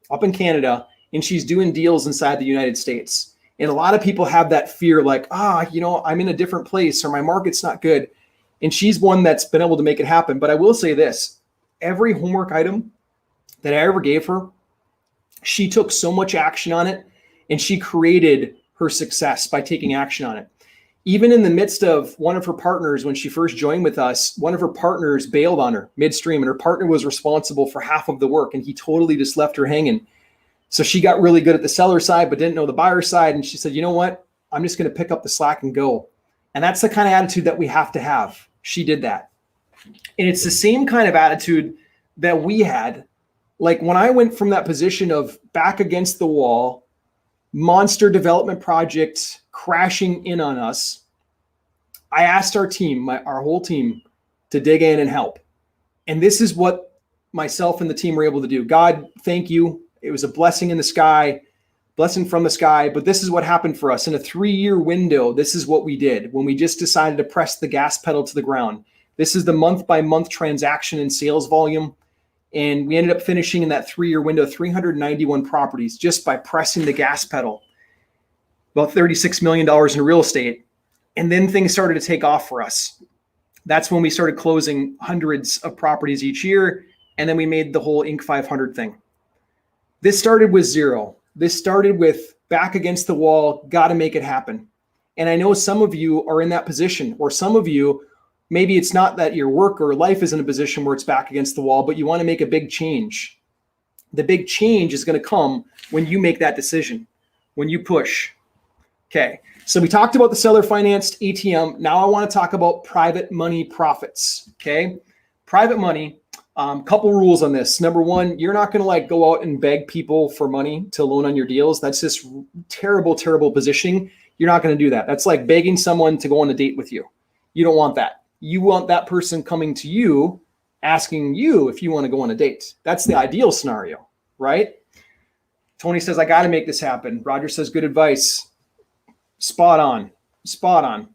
and she's doing deals inside the United States. And a lot of people have that fear, like, I'm in a different place or my market's not good. And she's one that's been able to make it happen. But I will say this, every homework item that I ever gave her, she took so much action on it, and she created her success by taking action on it. Even in the midst of one of her partners, when she first joined with us, one of her partners bailed on her midstream, and her partner was responsible for half of the work, and he totally just left her hanging. So she got really good at the seller side, but didn't know the buyer side. And she said, "You know what? I'm just going to pick up the slack and go." And that's the kind of attitude that we have to have. She did that. And it's the same kind of attitude that we had. Like when I went from that position of back against the wall, monster development project, crashing in on us, I asked our team, our whole team, to dig in and help. And this is what myself and the team were able to do. God, thank you. It was a blessing in the sky, blessing from the sky. But this is what happened for us. In a 3-year window, this is what we did when we just decided to press the gas pedal to the ground. This is the month-by-month transaction and sales volume. And we ended up finishing in that 3-year window, 391 properties just by pressing the gas pedal. About $36 million in real estate. And then things started to take off for us. That's when we started closing hundreds of properties each year. And then we made the whole Inc. 500 thing. This started with zero. This started with back against the wall, got to make it happen. And I know some of you are in that position, or some of you, maybe it's not that your work or life is in a position where it's back against the wall, but you want to make a big change. The big change is going to come when you make that decision, when you push. Okay, so we talked about the seller financed ATM. Now I want to talk about private money profits. Okay, private money. Couple rules on this. Number one, you're not going to like go out and beg people for money to loan on your deals. That's just terrible, terrible positioning. You're not going to do that. That's like begging someone to go on a date with you. You don't want that. You want that person coming to you, asking you if you want to go on a date. That's the ideal scenario, right? Tony says, I got to make this happen. Roger says, good advice. Spot on. Spot on.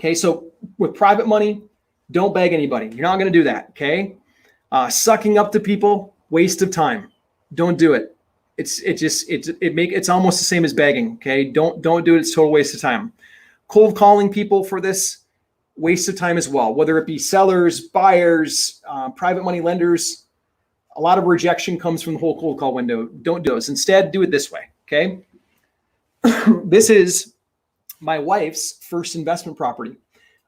Okay, so with private money, don't beg anybody. You're not going to do that, okay? Sucking up to people, waste of time. Don't do it. It's almost the same as begging. Okay, don't do it. It's a total waste of time. Cold calling people for this, waste of time as well. Whether it be sellers, buyers, private money lenders, a lot of rejection comes from the whole cold call window. Don't do this. Instead, do it this way. Okay, this is my wife's first investment property,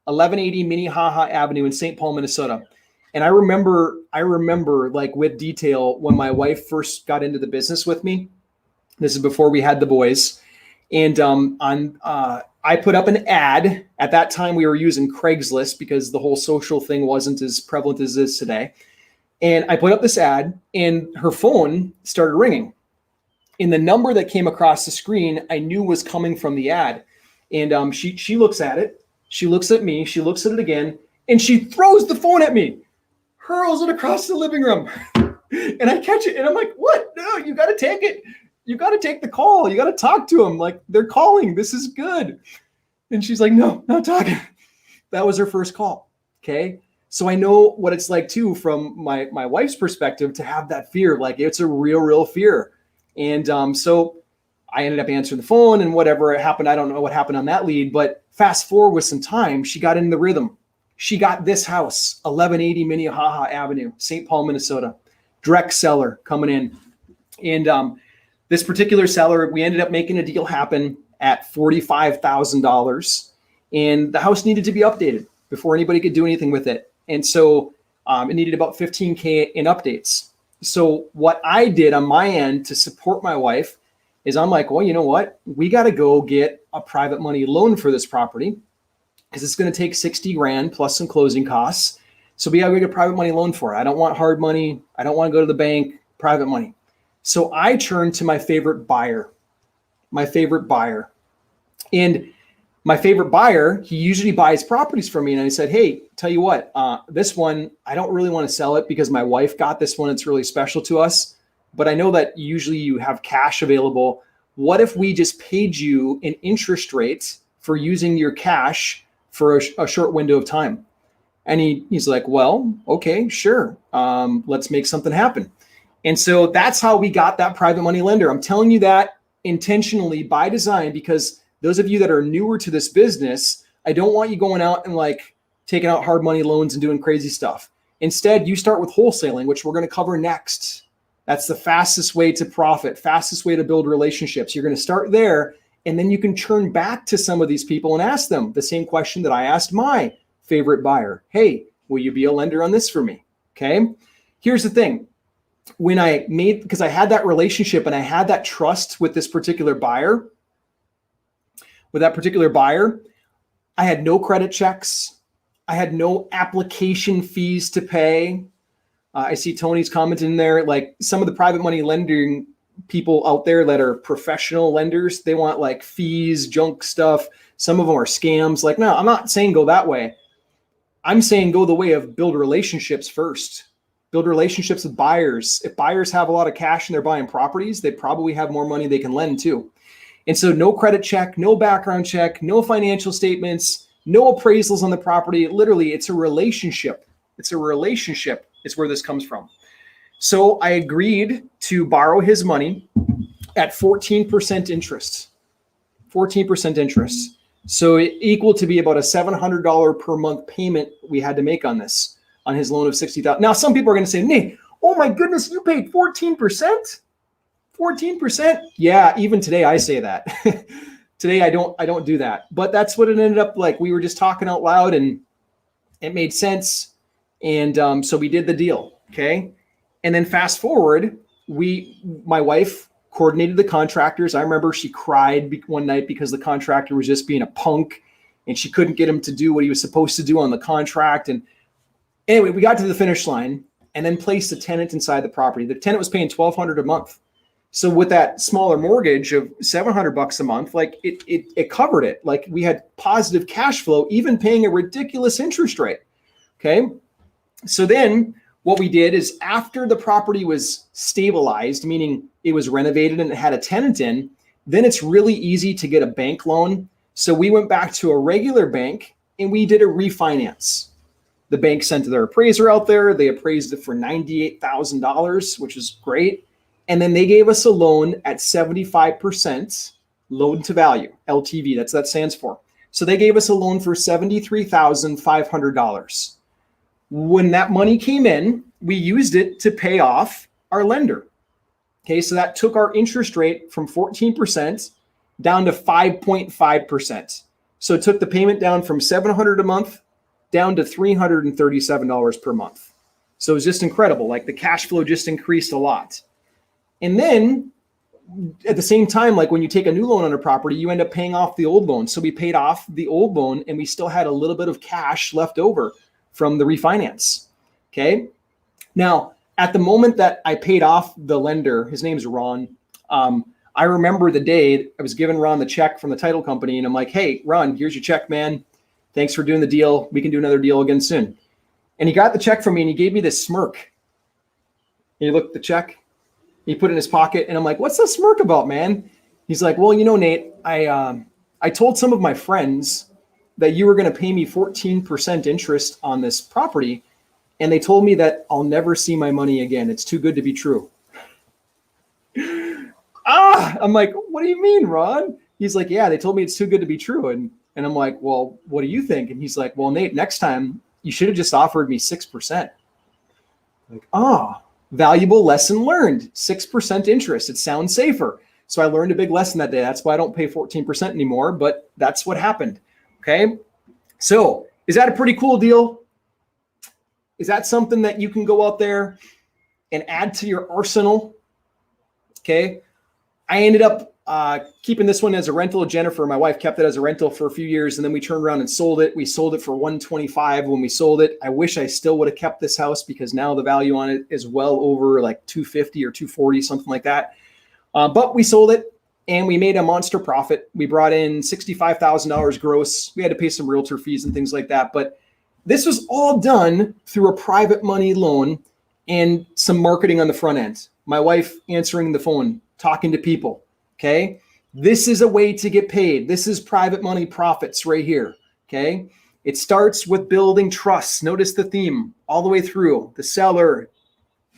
1180 Minnehaha Avenue in St. Paul, Minnesota. And I remember like with detail when my wife first got into the business with me. This is before we had the boys. And I put up an ad. At that time, we were using Craigslist because the whole social thing wasn't as prevalent as it is today. And I put up this ad and her phone started ringing. And the number that came across the screen, I knew was coming from the ad. And she looks at it. She looks at me. She looks at it again. And she throws the phone at me. Hurls it across the living room. And I catch it and I'm like, what? No, you got to take it. You got to take the call. You got to talk to them. Like, they're calling. This is good. And she's like, no, not talking. That was her first call. Okay. So I know what it's like too, from my wife's perspective, to have that fear. Like, it's a real fear. And so I ended up answering the phone and whatever happened. I don't know what happened on that lead, but fast forward with some time, she got in the rhythm. She got this house, 1180 Minnehaha Avenue, St. Paul, Minnesota, direct seller coming in. And this particular seller, we ended up making a deal happen at $45,000. And the house needed to be updated before anybody could do anything with it. And so it needed about $15K in updates. So what I did on my end to support my wife is I'm like, well, you know what? We got to go get a private money loan for this property, because it's going to take 60 grand plus some closing costs. So we got to get a private money loan for it. I don't want hard money. I don't want to go to the bank, private money. So I turned to my favorite buyer. And my favorite buyer, he usually buys properties from me. And I said, hey, tell you what, this one, I don't really want to sell it because my wife got this one. It's really special to us. But I know that usually you have cash available. What if we just paid you an interest rate for using your cash for a short window of time? And he's like, well, okay, sure. Let's make something happen. And so that's how we got that private money lender. I'm telling you that intentionally by design, because those of you that are newer to this business, I don't want you going out and like taking out hard money loans and doing crazy stuff. Instead, you start with wholesaling, which we're going to cover next. That's the fastest way to profit, fastest way to build relationships. You're going to start there, and then you can turn back to some of these people and ask them the same question that I asked my favorite buyer. Hey, will you be a lender on this for me? Okay. Here's the thing. Because I had that relationship and I had that trust with this particular buyer, I had no credit checks. I had no application fees to pay. I see Tony's commenting there, like some of the private money lending people out there that are professional lenders. They want like fees, junk stuff. Some of them are scams. Like, no, I'm not saying go that way. I'm saying go the way of build relationships first. Build relationships with buyers. If buyers have a lot of cash and they're buying properties, they probably have more money they can lend too. And so no credit check, no background check, no financial statements, no appraisals on the property. Literally, it's a relationship. It's a relationship is where this comes from. So I agreed to borrow his money at 14% interest. 14% interest. So it equal to be about a $700 per month payment we had to make on this, on his loan of $60,000. Now, some people are going to say, Nate, oh my goodness, you paid 14%? 14%? Yeah, even today I say that. Today I don't do that. But that's what it ended up like. We were just talking out loud and it made sense. And so we did the deal. Okay. And then fast forward, my wife coordinated the contractors. I remember she cried one night because the contractor was just being a punk and she couldn't get him to do what he was supposed to do on the contract. And anyway, we got to the finish line and then placed a tenant inside the property. The tenant was paying $1,200 a month. So with that smaller mortgage of $700 a month, like it covered it. Like we had positive cash flow, even paying a ridiculous interest rate. Okay. So then what we did is after the property was stabilized, meaning it was renovated and it had a tenant in, then it's really easy to get a bank loan. So we went back to a regular bank and we did a refinance. The bank sent their appraiser out there. They appraised it for $98,000, which is great. And then they gave us a loan at 75% loan to value, LTV. That's what that stands for. So they gave us a loan for $73,500. When that money came in, we used it to pay off our lender. Okay, so that took our interest rate from 14% down to 5.5%. So it took the payment down from $700 a month down to $337 per month. So it was just incredible. Like the cash flow just increased a lot. And then at the same time, like when you take a new loan on a property, you end up paying off the old loan. So we paid off the old loan and we still had a little bit of cash left over from the refinance. Okay. Now, at the moment that I paid off the lender, his name's Ron. I remember the day I was giving Ron the check from the title company and I'm like, hey, Ron, here's your check, man. Thanks for doing the deal. We can do another deal again soon. And he got the check from me and he gave me this smirk. And he looked at the check. He put it in his pocket and I'm like, what's the smirk about, man? He's like, well, you know, Nate, I told some of my friends that you were going to pay me 14% interest on this property. And they told me that I'll never see my money again. It's too good to be true. I'm like, what do you mean, Ron? He's like, yeah, they told me it's too good to be true. And I'm like, well, what do you think? And he's like, well, Nate, next time you should have just offered me 6%. Like, valuable lesson learned. 6% interest. It sounds safer. So I learned a big lesson that day. That's why I don't pay 14% anymore, but that's what happened. Okay. So is that a pretty cool deal? Is that something that you can go out there and add to your arsenal? Okay. I ended up keeping this one as a rental. Jennifer, my wife, kept it as a rental for a few years, and then we turned around and sold it. We sold it for $125 when we sold it. I wish I still would have kept this house because now the value on it is well over like $250 or $240, something like that. But we sold it and we made a monster profit. We brought in $65,000 gross. We had to pay some realtor fees and things like that. But this was all done through a private money loan and some marketing on the front end. My wife answering the phone, talking to people. Okay. This is a way to get paid. This is private money profits right here. Okay. It starts with building trust. Notice the theme all the way through. The seller,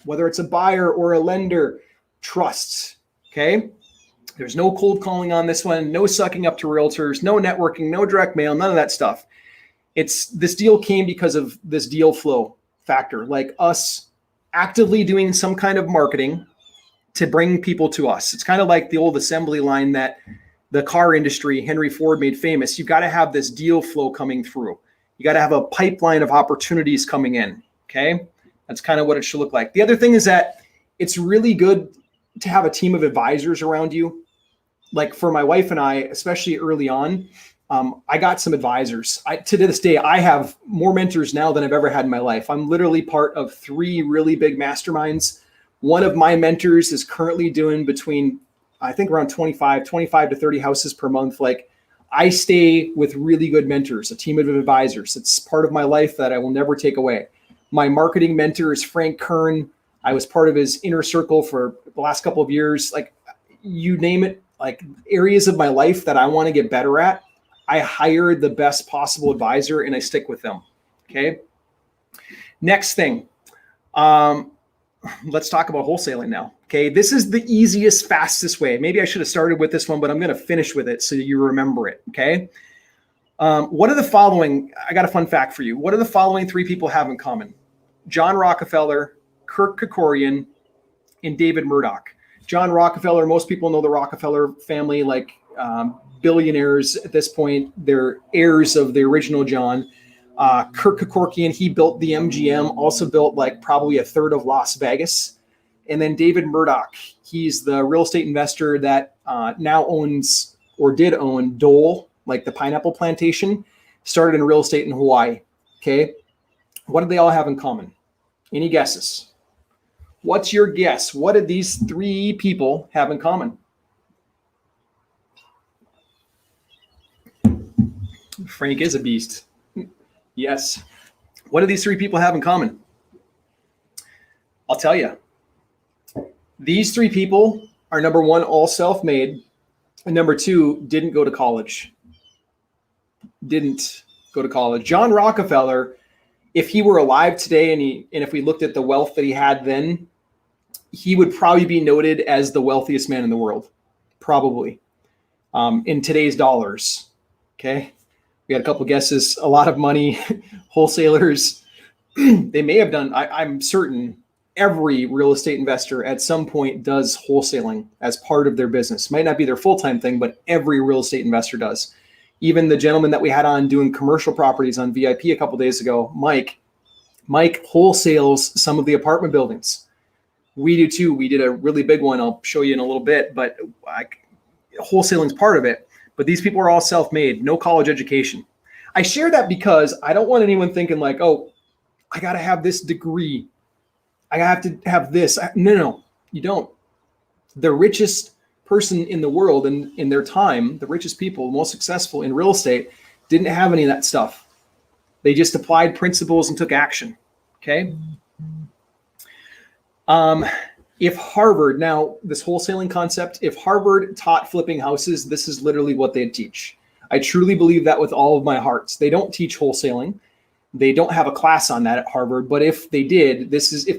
whether it's a buyer or a lender, trusts. Okay. There's no cold calling on this one. No sucking up to realtors, no networking, no direct mail, none of that stuff. This deal came because of this deal flow factor, like us actively doing some kind of marketing to bring people to us. It's kind of like the old assembly line that the car industry, Henry Ford, made famous. You've got to have this deal flow coming through. You got to have a pipeline of opportunities coming in. Okay. That's kind of what it should look like. The other thing is that it's really good to have a team of advisors around you. Like for my wife and I, especially early on, I got some advisors. To this day, I have more mentors now than I've ever had in my life. I'm literally part of 3 really big masterminds. One of my mentors is currently doing between, I think, around 25 to 30 houses per month. Like, I stay with really good mentors, a team of advisors. It's part of my life that I will never take away. My marketing mentor is Frank Kern. I was part of his inner circle for the last couple of years. Like, you name it, like areas of my life that I want to get better at, I hire the best possible advisor and I stick with them. Okay. Next thing. Let's talk about wholesaling now. Okay. This is the easiest, fastest way. Maybe I should have started with this one, but I'm going to finish with it so you remember it. Okay. What are the following? I got a fun fact for you. What do the following three people have in common? John Rockefeller, Kirk Kerkorian, and David Murdoch. John Rockefeller, most people know the Rockefeller family, like billionaires at this point. They're heirs of the original John. Kirk Kerkorian, he built the MGM, also built like probably a third of Las Vegas. And then David Murdoch, he's the real estate investor that now owns or did own Dole, like the pineapple plantation, started in real estate in Hawaii. Okay. What do they all have in common? Any guesses? What's your guess? What did these three people have in common? Frank is a beast. Yes. What do these three people have in common? I'll tell you. These three people are, number one, all self-made, and number two, didn't go to college. John Rockefeller, if he were alive today and if we looked at the wealth that he had then, he would probably be noted as the wealthiest man in the world, probably, in today's dollars. Okay. We had a couple guesses, a lot of money, wholesalers. They may have done, I'm certain every real estate investor at some point does wholesaling as part of their business. Might not be their full-time thing, but every real estate investor does. Even the gentleman that we had on doing commercial properties on VIP a couple days ago, Mike wholesales some of the apartment buildings. We do too. We did a really big one. I'll show you in a little bit, but wholesaling is part of it. But these people are all self-made, no college education. I share that because I don't want anyone thinking like, oh, I got to have this degree. I have to have this. No, you don't. The richest person in the world and in their time, the richest people, most successful in real estate, didn't have any of that stuff. They just applied principles and took action. Okay. If Harvard, now this wholesaling concept, if Harvard taught flipping houses, this is literally what they'd teach. I truly believe that with all of my heart. They don't teach wholesaling. They don't have a class on that at Harvard, but if they did, if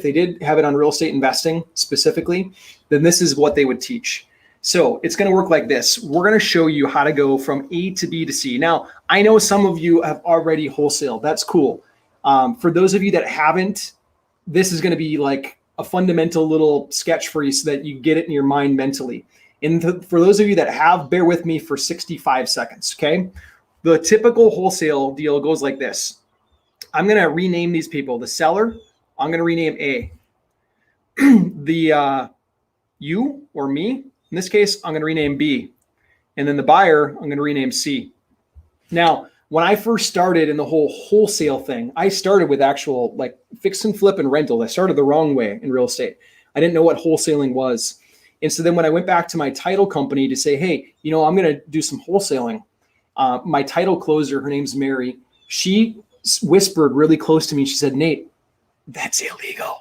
they did have it on real estate investing specifically, then this is what they would teach. So it's going to work like this. We're going to show you how to go from A to B to C. Now, I know some of you have already wholesaled. That's cool. For those of you that haven't, this is going to be like a fundamental little sketch for you so that you get it in your mind mentally. And for those of you that have, bear with me for 65 seconds, okay? The typical wholesale deal goes like this. I'm going to rename these people. The seller, I'm going to rename A. The you or me, in this case, I'm going to rename B. And then the buyer, I'm going to rename C. Now, when I first started in the whole wholesale thing, I started with actual like fix and flip and rental. I started the wrong way in real estate. I didn't know what wholesaling was. And so then when I went back to my title company to say, hey, I'm going to do some wholesaling, my title closer, her name's Mary, she whispered really close to me. She said, Nate, that's illegal.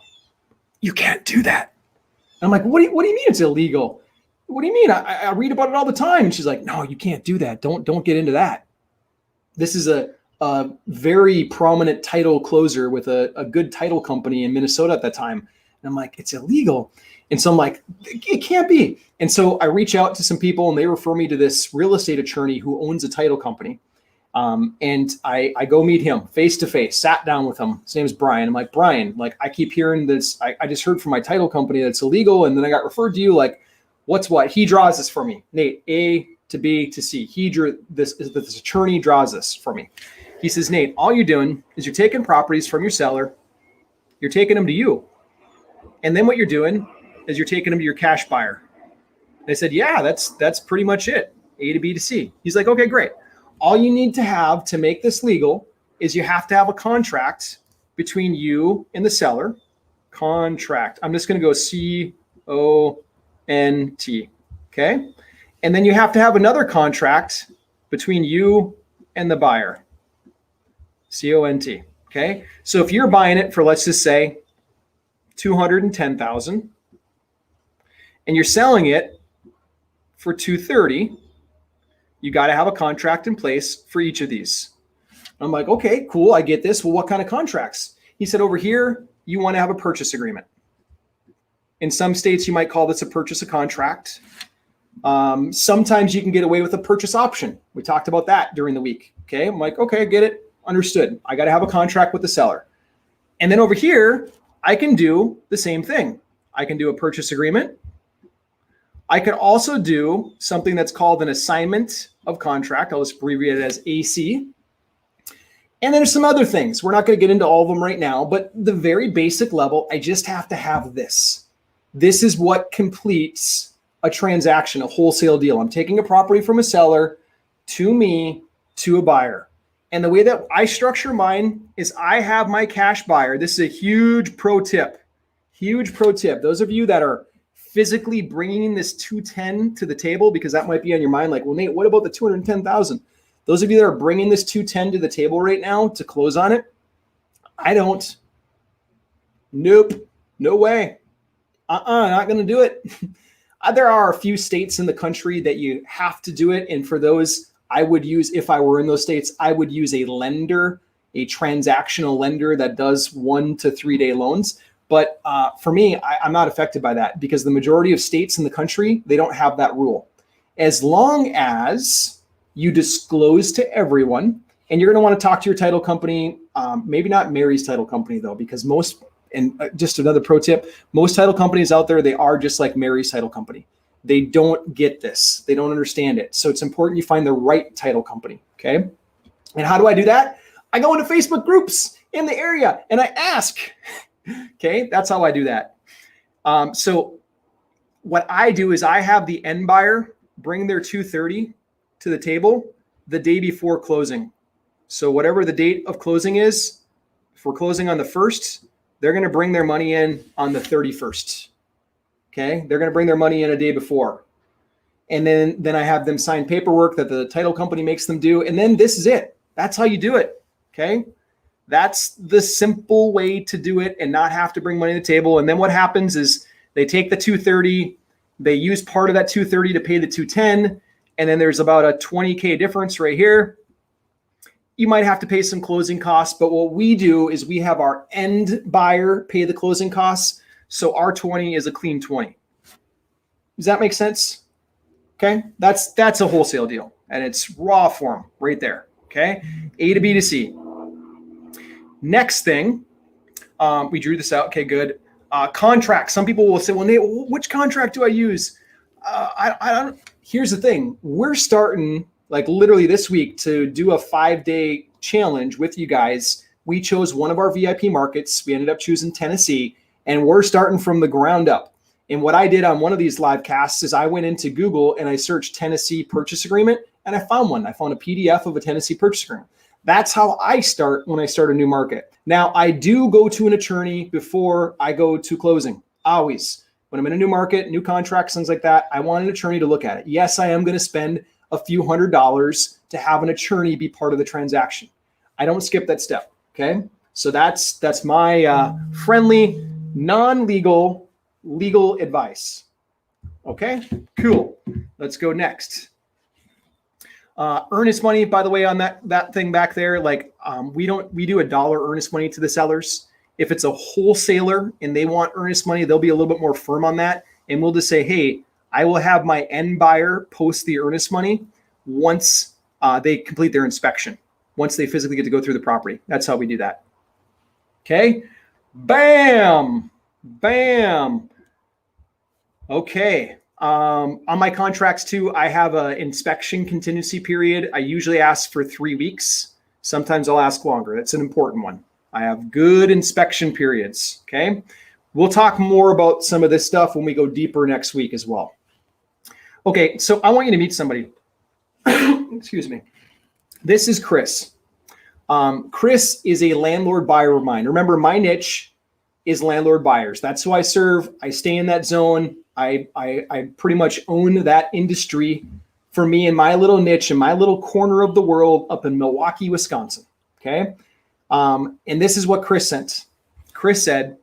You can't do that. And I'm like, what do you mean it's illegal? What do you mean? I read about it all the time. And she's like, no, you can't do that. Don't get into that. This is a very prominent title closer with a good title company in Minnesota at that time. And I'm like, it's illegal. And so I'm like, it can't be. And so I reach out to some people and they refer me to this real estate attorney who owns a title company. And I go meet him face to face, sat down with him. His name is Brian. I'm like, Brian, like I keep hearing this. I just heard from my title company that it's illegal. And then I got referred to you. Like, what's what? He draws this for me. Nate, A to B to C. He drew this attorney draws this for me. He says, Nate, all you're doing is you're taking properties from your seller. You're taking them to you. And then what you're doing is you're taking them to your cash buyer. They said, yeah, that's pretty much it. A to B to C. He's like, okay, great. All you need to have to make this legal is you have to have a contract between you and the seller, contract. I'm just going to go C-O-N-T. Okay. And then you have to have another contract between you and the buyer. C-O-N-T. Okay. So if you're buying it for, let's just say, $210,000 and you're selling it for $230,000, you got to have a contract in place for each of these. I'm like, okay, cool. I get this. Well, what kind of contracts? He said, over here, you want to have a purchase agreement. In some states, you might call this a purchase of contract. Sometimes you can get away with a purchase option. We talked about that during the week. Okay. I'm like, okay, get it. Understood. I got to have a contract with the seller. And then over here, I can do the same thing. I can do a purchase agreement. I could also do something that's called an assignment of contract. I'll just abbreviate it as AC. And then there's some other things. We're not going to get into all of them right now, but the very basic level, I just have to have this. This is what completes a transaction, a wholesale deal. I'm taking a property from a seller to me, to a buyer. And the way that I structure mine is I have my cash buyer. This is a huge pro tip. Huge pro tip. Those of you that are physically bringing this 210 to the table, because that might be on your mind, like, well, Nate, what about the 210,000? Those of you that are bringing this 210 to the table right now to close on it, I don't. Nope. No way. Not going to do it. There are a few states in the country that you have to do it. And for those, I would use, if I were in those states, I would use a lender, a transactional lender that does 1 to 3 day loans. But for me, I'm not affected by that because the majority of states in the country, they don't have that rule. As long as you disclose to everyone, and you're going to want to talk to your title company, maybe not Mary's title company though, because most, and just another pro tip, most title companies out there, they are just like Mary's title company. They don't get this. They don't understand it. So it's important you find the right title company. Okay. And how do I do that? I go into Facebook groups in the area and I ask. Okay. That's how I do that. So what I do is I have the end buyer bring their 230 to the table the day before closing. So whatever the date of closing is, if we're closing on the 1st, they're going to bring their money in on the 31st. Okay. They're going to bring their money in a day before. And then I have them sign paperwork that the title company makes them do. And then this is it. That's how you do it. Okay. That's the simple way to do it and not have to bring money to the table. And then what happens is they take the 230, they use part of that 230 to pay the 210. And then there's about a $20K difference right here. You might have to pay some closing costs, but what we do is we have our end buyer pay the closing costs. So our 20 is a clean 20. Does that make sense? Okay. That's a wholesale deal and it's raw form right there. Okay. A to B to C. Next thing, we drew this out. Okay, good. Contract. Some people will say, well, Nate, which contract do I use? I don't. Here's the thing. We're starting like literally this week to do a 5-day challenge with you guys. We chose one of our VIP markets. We ended up choosing Tennessee, and we're starting from the ground up. And what I did on one of these live casts is I went into Google and I searched Tennessee purchase agreement, and I found one. I found a PDF of a Tennessee purchase agreement. That's how I start when I start a new market. Now, I do go to an attorney before I go to closing. Always. When I'm in a new market, new contracts, things like that, I want an attorney to look at it. Yes, I am going to spend a few $100s to have an attorney be part of the transaction. I don't skip that step. Okay. So that's my friendly, non-legal, legal advice. Okay, cool. Let's go next. Earnest money, by the way, on that thing back there, like we do $1 earnest money to the sellers. If it's a wholesaler and they want earnest money, they'll be a little bit more firm on that. And we'll just say, hey, I will have my end buyer post the earnest money once they complete their inspection, once they physically get to go through the property. That's how we do that. Okay. Bam. Bam. Okay. On my contracts too, I have an inspection contingency period. I usually ask for 3 weeks. Sometimes I'll ask longer. That's an important one. I have good inspection periods. Okay. We'll talk more about some of this stuff when we go deeper next week as well. Okay. So I want you to meet somebody. Excuse me. This is Chris. Chris is a landlord buyer of mine. Remember, my niche is landlord buyers. That's who I serve. I stay in that zone. I pretty much own that industry for me in my little niche, in my little corner of the world up in Milwaukee, Wisconsin. Okay. And this is what Chris sent. Chris said,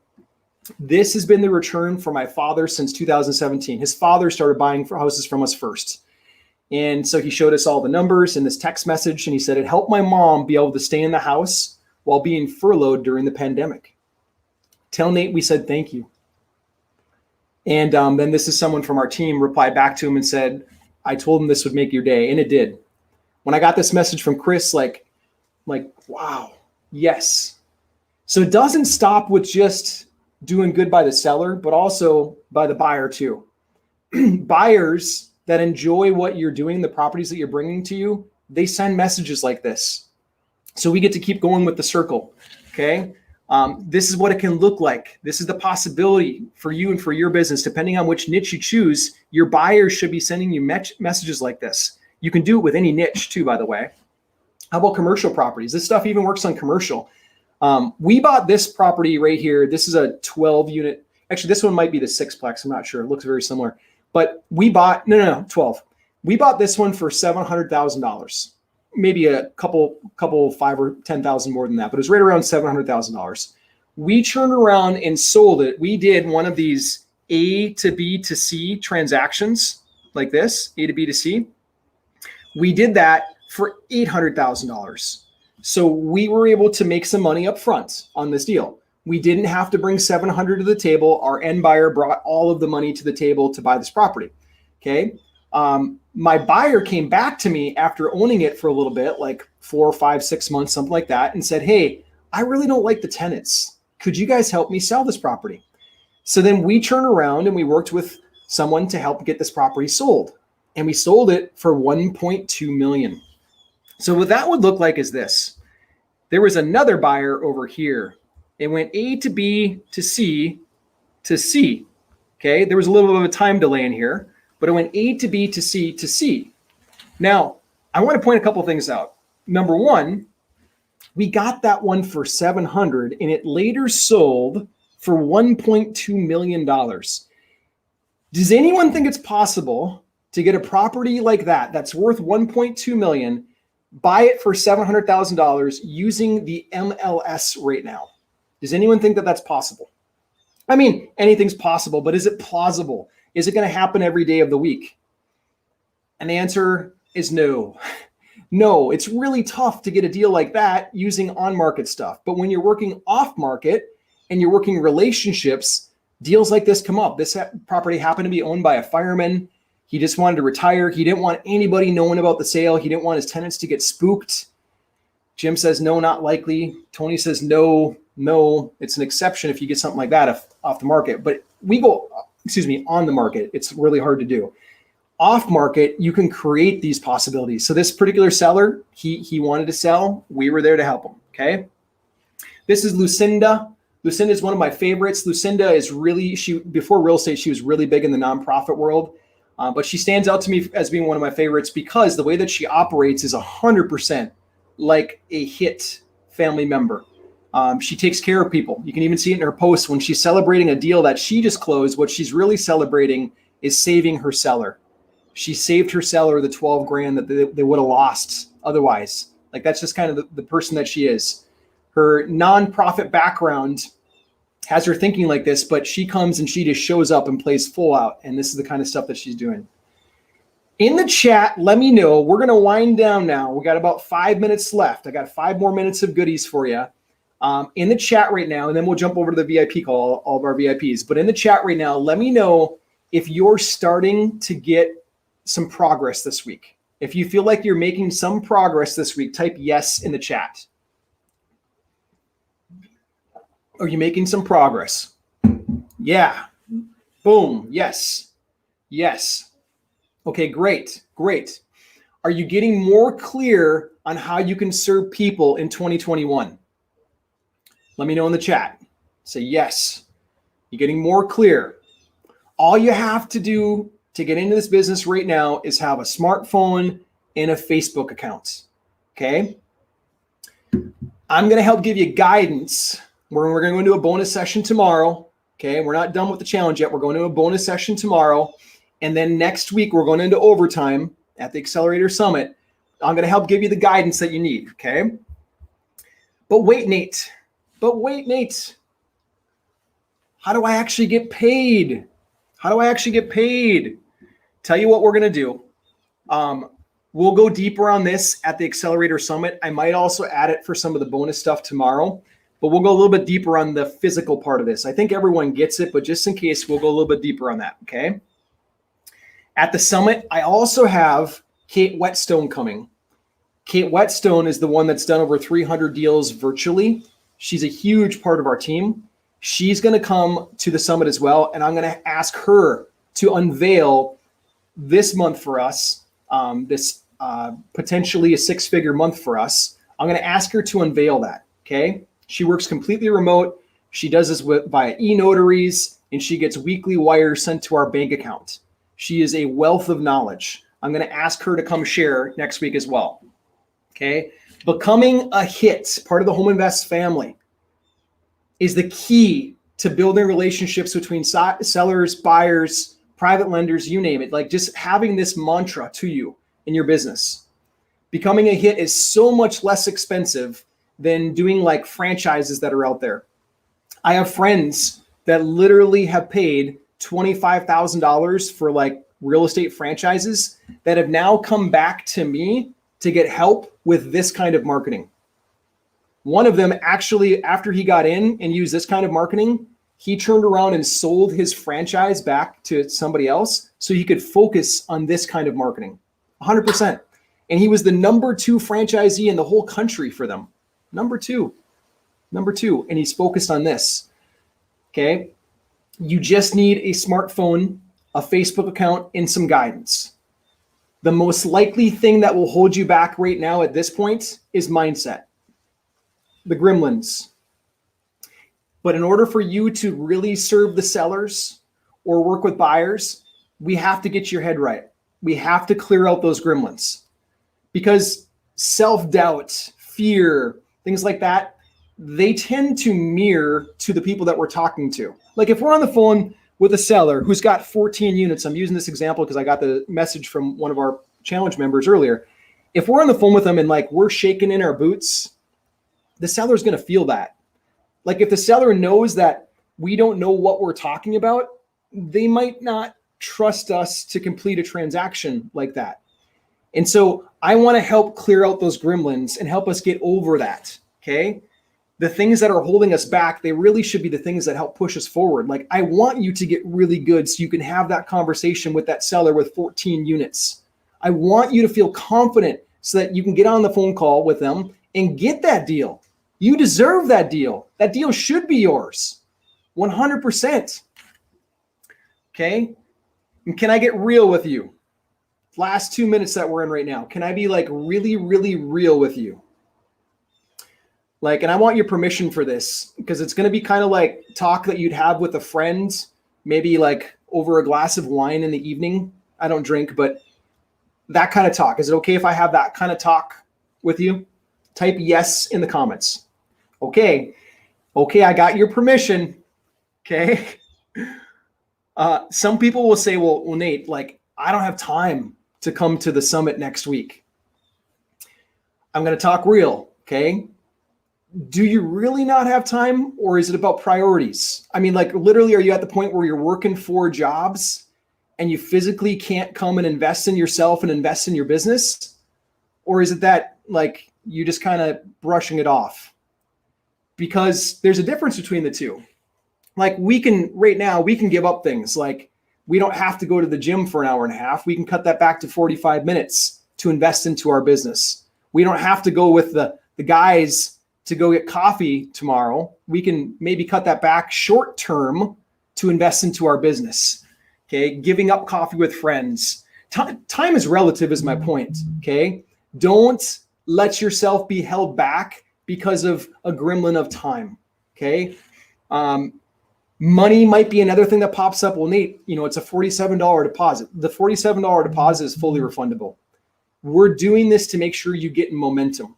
this has been the return for my father since 2017. His father started buying houses from us first. And so he showed us all the numbers in this text message. And he said, it helped my mom be able to stay in the house while being furloughed during the pandemic. Tell Nate we said thank you. And then this is someone from our team replied back to him and said, I told him this would make your day. And it did. When I got this message from Chris, like, wow, yes. So it doesn't stop with just doing good by the seller, but also by the buyer too. Buyers that enjoy what you're doing, the properties that you're bringing to you, they send messages like this. So we get to keep going with the circle. Okay. This is what it can look like. This is the possibility for you and for your business. Depending on which niche you choose, your buyers should be sending you messages like this. You can do it with any niche too, by the way. How about commercial properties? This stuff even works on commercial. We bought this property right here. This is a 12 unit. Actually, this one might be the sixplex. I'm not sure. It looks very similar. But we bought, no, 12. We bought this one for $700,000. Maybe a couple, 5 or 10,000 more than that, but it was right around $700,000. We turned around and sold it. We did one of these A to B to C transactions like this, A to B to C. We did that for $800,000. So we were able to make some money up front on this deal. We didn't have to bring $700 to the table. Our end buyer brought all of the money to the table to buy this property. Okay. My buyer came back to me after owning it for a little bit, like 4, 5, 6 months, something like that, and said, hey, I really don't like the tenants. Could you guys help me sell this property? So then we turned around and we worked with someone to help get this property sold. And we sold it for $1.2 million. So what that would look like is this. There was another buyer over here. It went A to B to C to C. Okay, there was a little bit of a time delay in here, but it went A to B to C to C. Now, I want to point a couple things out. Number one, we got that one for $700 and it later sold for $1.2 million. Does anyone think it's possible to get a property like that that's worth $1.2 million, buy it for $700,000 using the MLS right now? Does anyone think that that's possible? I mean, anything's possible, but is it plausible? Is it going to happen every day of the week? And the answer is no. No, it's really tough to get a deal like that using on-market stuff. But when you're working off-market and you're working relationships, deals like this come up. This property happened to be owned by a fireman. He just wanted to retire. He didn't want anybody knowing about the sale. He didn't want his tenants to get spooked. Jim says, no, not likely. Tony says, no, it's an exception if you get something like that off the market. But we go, on the market. It's really hard to do. Off market, you can create these possibilities. So this particular seller, he wanted to sell. We were there to help him, okay? This is Lucinda. Lucinda is one of my favorites. Lucinda is really, before real estate, she was really big in the nonprofit world. But she stands out to me as being one of my favorites because the way that she operates is 100% like a HIT family member. She takes care of people. You can even see it in her posts when she's celebrating a deal that she just closed. What she's really celebrating is saving her seller. She saved her seller the $12,000 that they would have lost otherwise. Like that's just kind of the person that she is. Her nonprofit background has her thinking like this, but she comes and she just shows up and plays full out. And this is the kind of stuff that she's doing. In the chat, let me know. We're going to wind down now. We got about 5 minutes left. I got 5 more minutes of goodies for you. In the chat right now, and then we'll jump over to the VIP call, all of our VIPs. But in the chat right now, let me know if you're starting to get some progress this week. If you feel like you're making some progress this week, type yes in the chat. Are you making some progress? Yeah. Boom. Yes. Yes. Okay, great. Great. Are you getting more clear on how you can serve people in 2021? Let me know in the chat. Say yes. You're getting more clear. All you have to do to get into this business right now is have a smartphone and a Facebook account. Okay? I'm going to help give you guidance We're going to go into a bonus session tomorrow. Okay. We're not done with the challenge yet. We're going to a bonus session tomorrow. And then next week, we're going into overtime at the Accelerator Summit. I'm going to help give you the guidance that you need. Okay. But wait, Nate. How do I actually get paid? Tell you what we're going to do. We'll go deeper on this at the Accelerator Summit. I might also add it for some of the bonus stuff tomorrow, but we'll go a little bit deeper on the physical part of this. I think everyone gets it, but just in case, we'll go a little bit deeper on that, okay? At the summit, I also have Kate Whetstone coming. Kate Whetstone is the one that's done over 300 deals virtually. She's a huge part of our team. She's going to come to the summit as well, and I'm going to ask her to unveil this month for us, this potentially a six-figure month for us. I'm going to ask her to unveil that, okay? She works completely remote. She does this via e-notaries, and she gets weekly wires sent to our bank account. She is a wealth of knowledge. I'm going to ask her to come share next week as well, okay? Becoming a hit, part of the Home Invest family, is the key to building relationships between sellers, buyers, private lenders, you name it. Like just having this mantra to you in your business. Becoming a hit is so much less expensive than doing like franchises that are out there. I have friends that literally have paid $25,000 for like real estate franchises that have now come back to me to get help with this kind of marketing. One of them actually, after he got in and used this kind of marketing, he turned around and sold his franchise back to somebody else so he could focus on this kind of marketing, 100%. And he was the number 2 franchisee in the whole country for them. Number two. And he's focused on this. Okay. You just need a smartphone, a Facebook account, and some guidance. The most likely thing that will hold you back right now at this point is mindset. The gremlins. But in order for you to really serve the sellers or work with buyers, we have to get your head right. We have to clear out those gremlins, because self-doubt, fear, things like that, they tend to mirror to the people that we're talking to. Like if we're on the phone with a seller who's got 14 units, I'm using this example because I got the message from one of our challenge members earlier. If we're on the phone with them and like we're shaking in our boots, the seller's going to feel that. Like if the seller knows that we don't know what we're talking about, they might not trust us to complete a transaction like that. And so I want to help clear out those gremlins and help us get over that. Okay. The things that are holding us back, they really should be the things that help push us forward. Like I want you to get really good so you can have that conversation with that seller with 14 units. I want you to feel confident so that you can get on the phone call with them and get that deal. You deserve that deal. That deal should be yours. 100%. Okay. And can I get real with you? Last 2 minutes that we're in right now. Can I be like really, really real with you? Like, and I want your permission for this because it's going to be kind of like talk that you'd have with a friend, maybe like over a glass of wine in the evening. I don't drink, but that kind of talk. Is it okay if I have that kind of talk with you? Type yes in the comments. Okay, I got your permission. Okay. Some people will say, well, Nate, like, I don't have time to come to the summit next week. I'm going to talk real. Okay. Do you really not have time, or is it about priorities? I mean, like literally, are you at the point where you're working 4 jobs and you physically can't come and invest in yourself and invest in your business? Or is it that like you just kind of brushing it off? Because there's a difference between the two. Like right now, we can give up things. Like we don't have to go to the gym for an hour and a half. We can cut that back to 45 minutes to invest into our business. We don't have to go with the guys to go get coffee tomorrow. We can maybe cut that back short term to invest into our business. Okay. Giving up coffee with friends. Time is relative is my point. Okay. Don't let yourself be held back because of a gremlin of time. Okay. Money might be another thing that pops up. Well, Nate, it's a $47 deposit. The $47 deposit is fully refundable. We're doing this to make sure you get in momentum.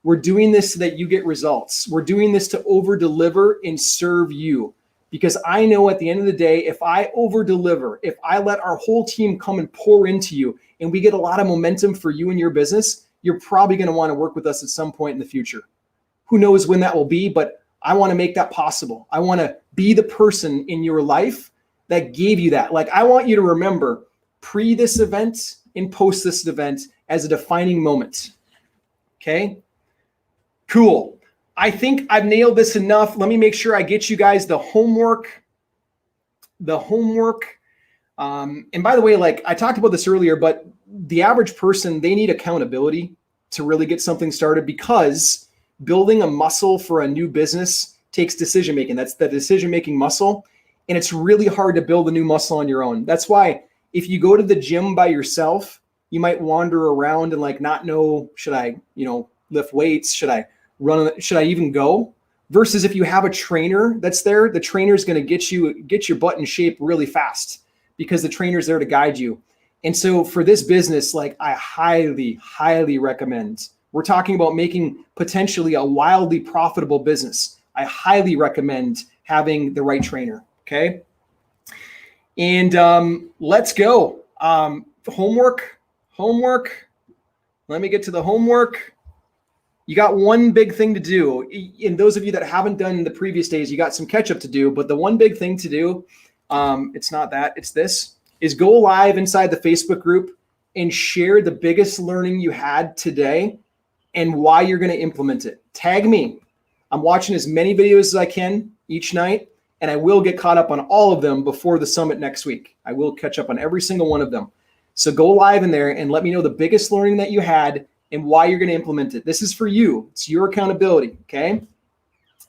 We're doing this so that you get results. We're doing this to over deliver and serve you. Because I know at the end of the day, if I over deliver, if I let our whole team come and pour into you and we get a lot of momentum for you and your business, you're probably going to want to work with us at some point in the future. Who knows when that will be, but I want to make that possible. I want to be the person in your life that gave you that. Like, I want you to remember pre this event and post this event as a defining moment. Okay? Cool. I think I've nailed this enough. Let me make sure I get you guys the homework. And by the way, like I talked about this earlier, but the average person, they need accountability to really get something started, because building a muscle for a new business takes decision-making. That's the decision-making muscle. And it's really hard to build a new muscle on your own. That's why if you go to the gym by yourself, you might wander around and like not know, should I, lift weights? Should I run? Should I even go? Versus if you have a trainer that's there, the trainer is going to get your butt in shape really fast, because the trainer's there to guide you. And so for this business, like I highly, highly recommend, we're talking about making potentially a wildly profitable business. I highly recommend having the right trainer. Okay. And let's go. Homework. Let me get to the homework. You got one big thing to do. And those of you that haven't done the previous days, you got some catch up to do. But the one big thing to do, it's not that, it's this, is go live inside the Facebook group and share the biggest learning you had today and why you're going to implement it. Tag me. I'm watching as many videos as I can each night, and I will get caught up on all of them before the summit next week. I will catch up on every single one of them. So go live in there and let me know the biggest learning that you had and why you're going to implement it. This is for you. It's your accountability, okay?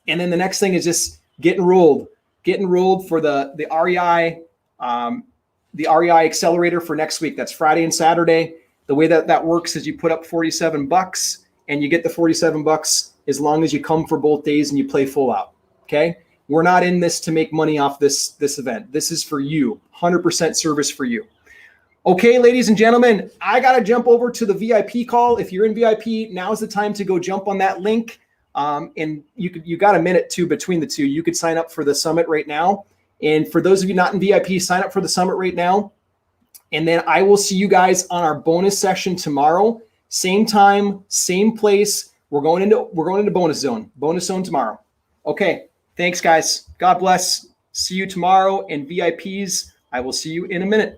And then the next thing is just get enrolled. Get enrolled for the REI accelerator for next week. That's Friday and Saturday. The way that works is you put up $47 and you get the $47 as long as you come for both days and you play full out, okay? We're not in this to make money off this event. This is for you, 100% service for you. Okay, ladies and gentlemen, I got to jump over to the VIP call. If you're in VIP, now's the time to go jump on that link. And you got a minute too between the two. You could sign up for the summit right now. And for those of you not in VIP, sign up for the summit right now. And then I will see you guys on our bonus session tomorrow. Same time, same place. We're going into bonus zone tomorrow. Okay. Thanks, guys. God bless. See you tomorrow. And VIPs, I will see you in a minute.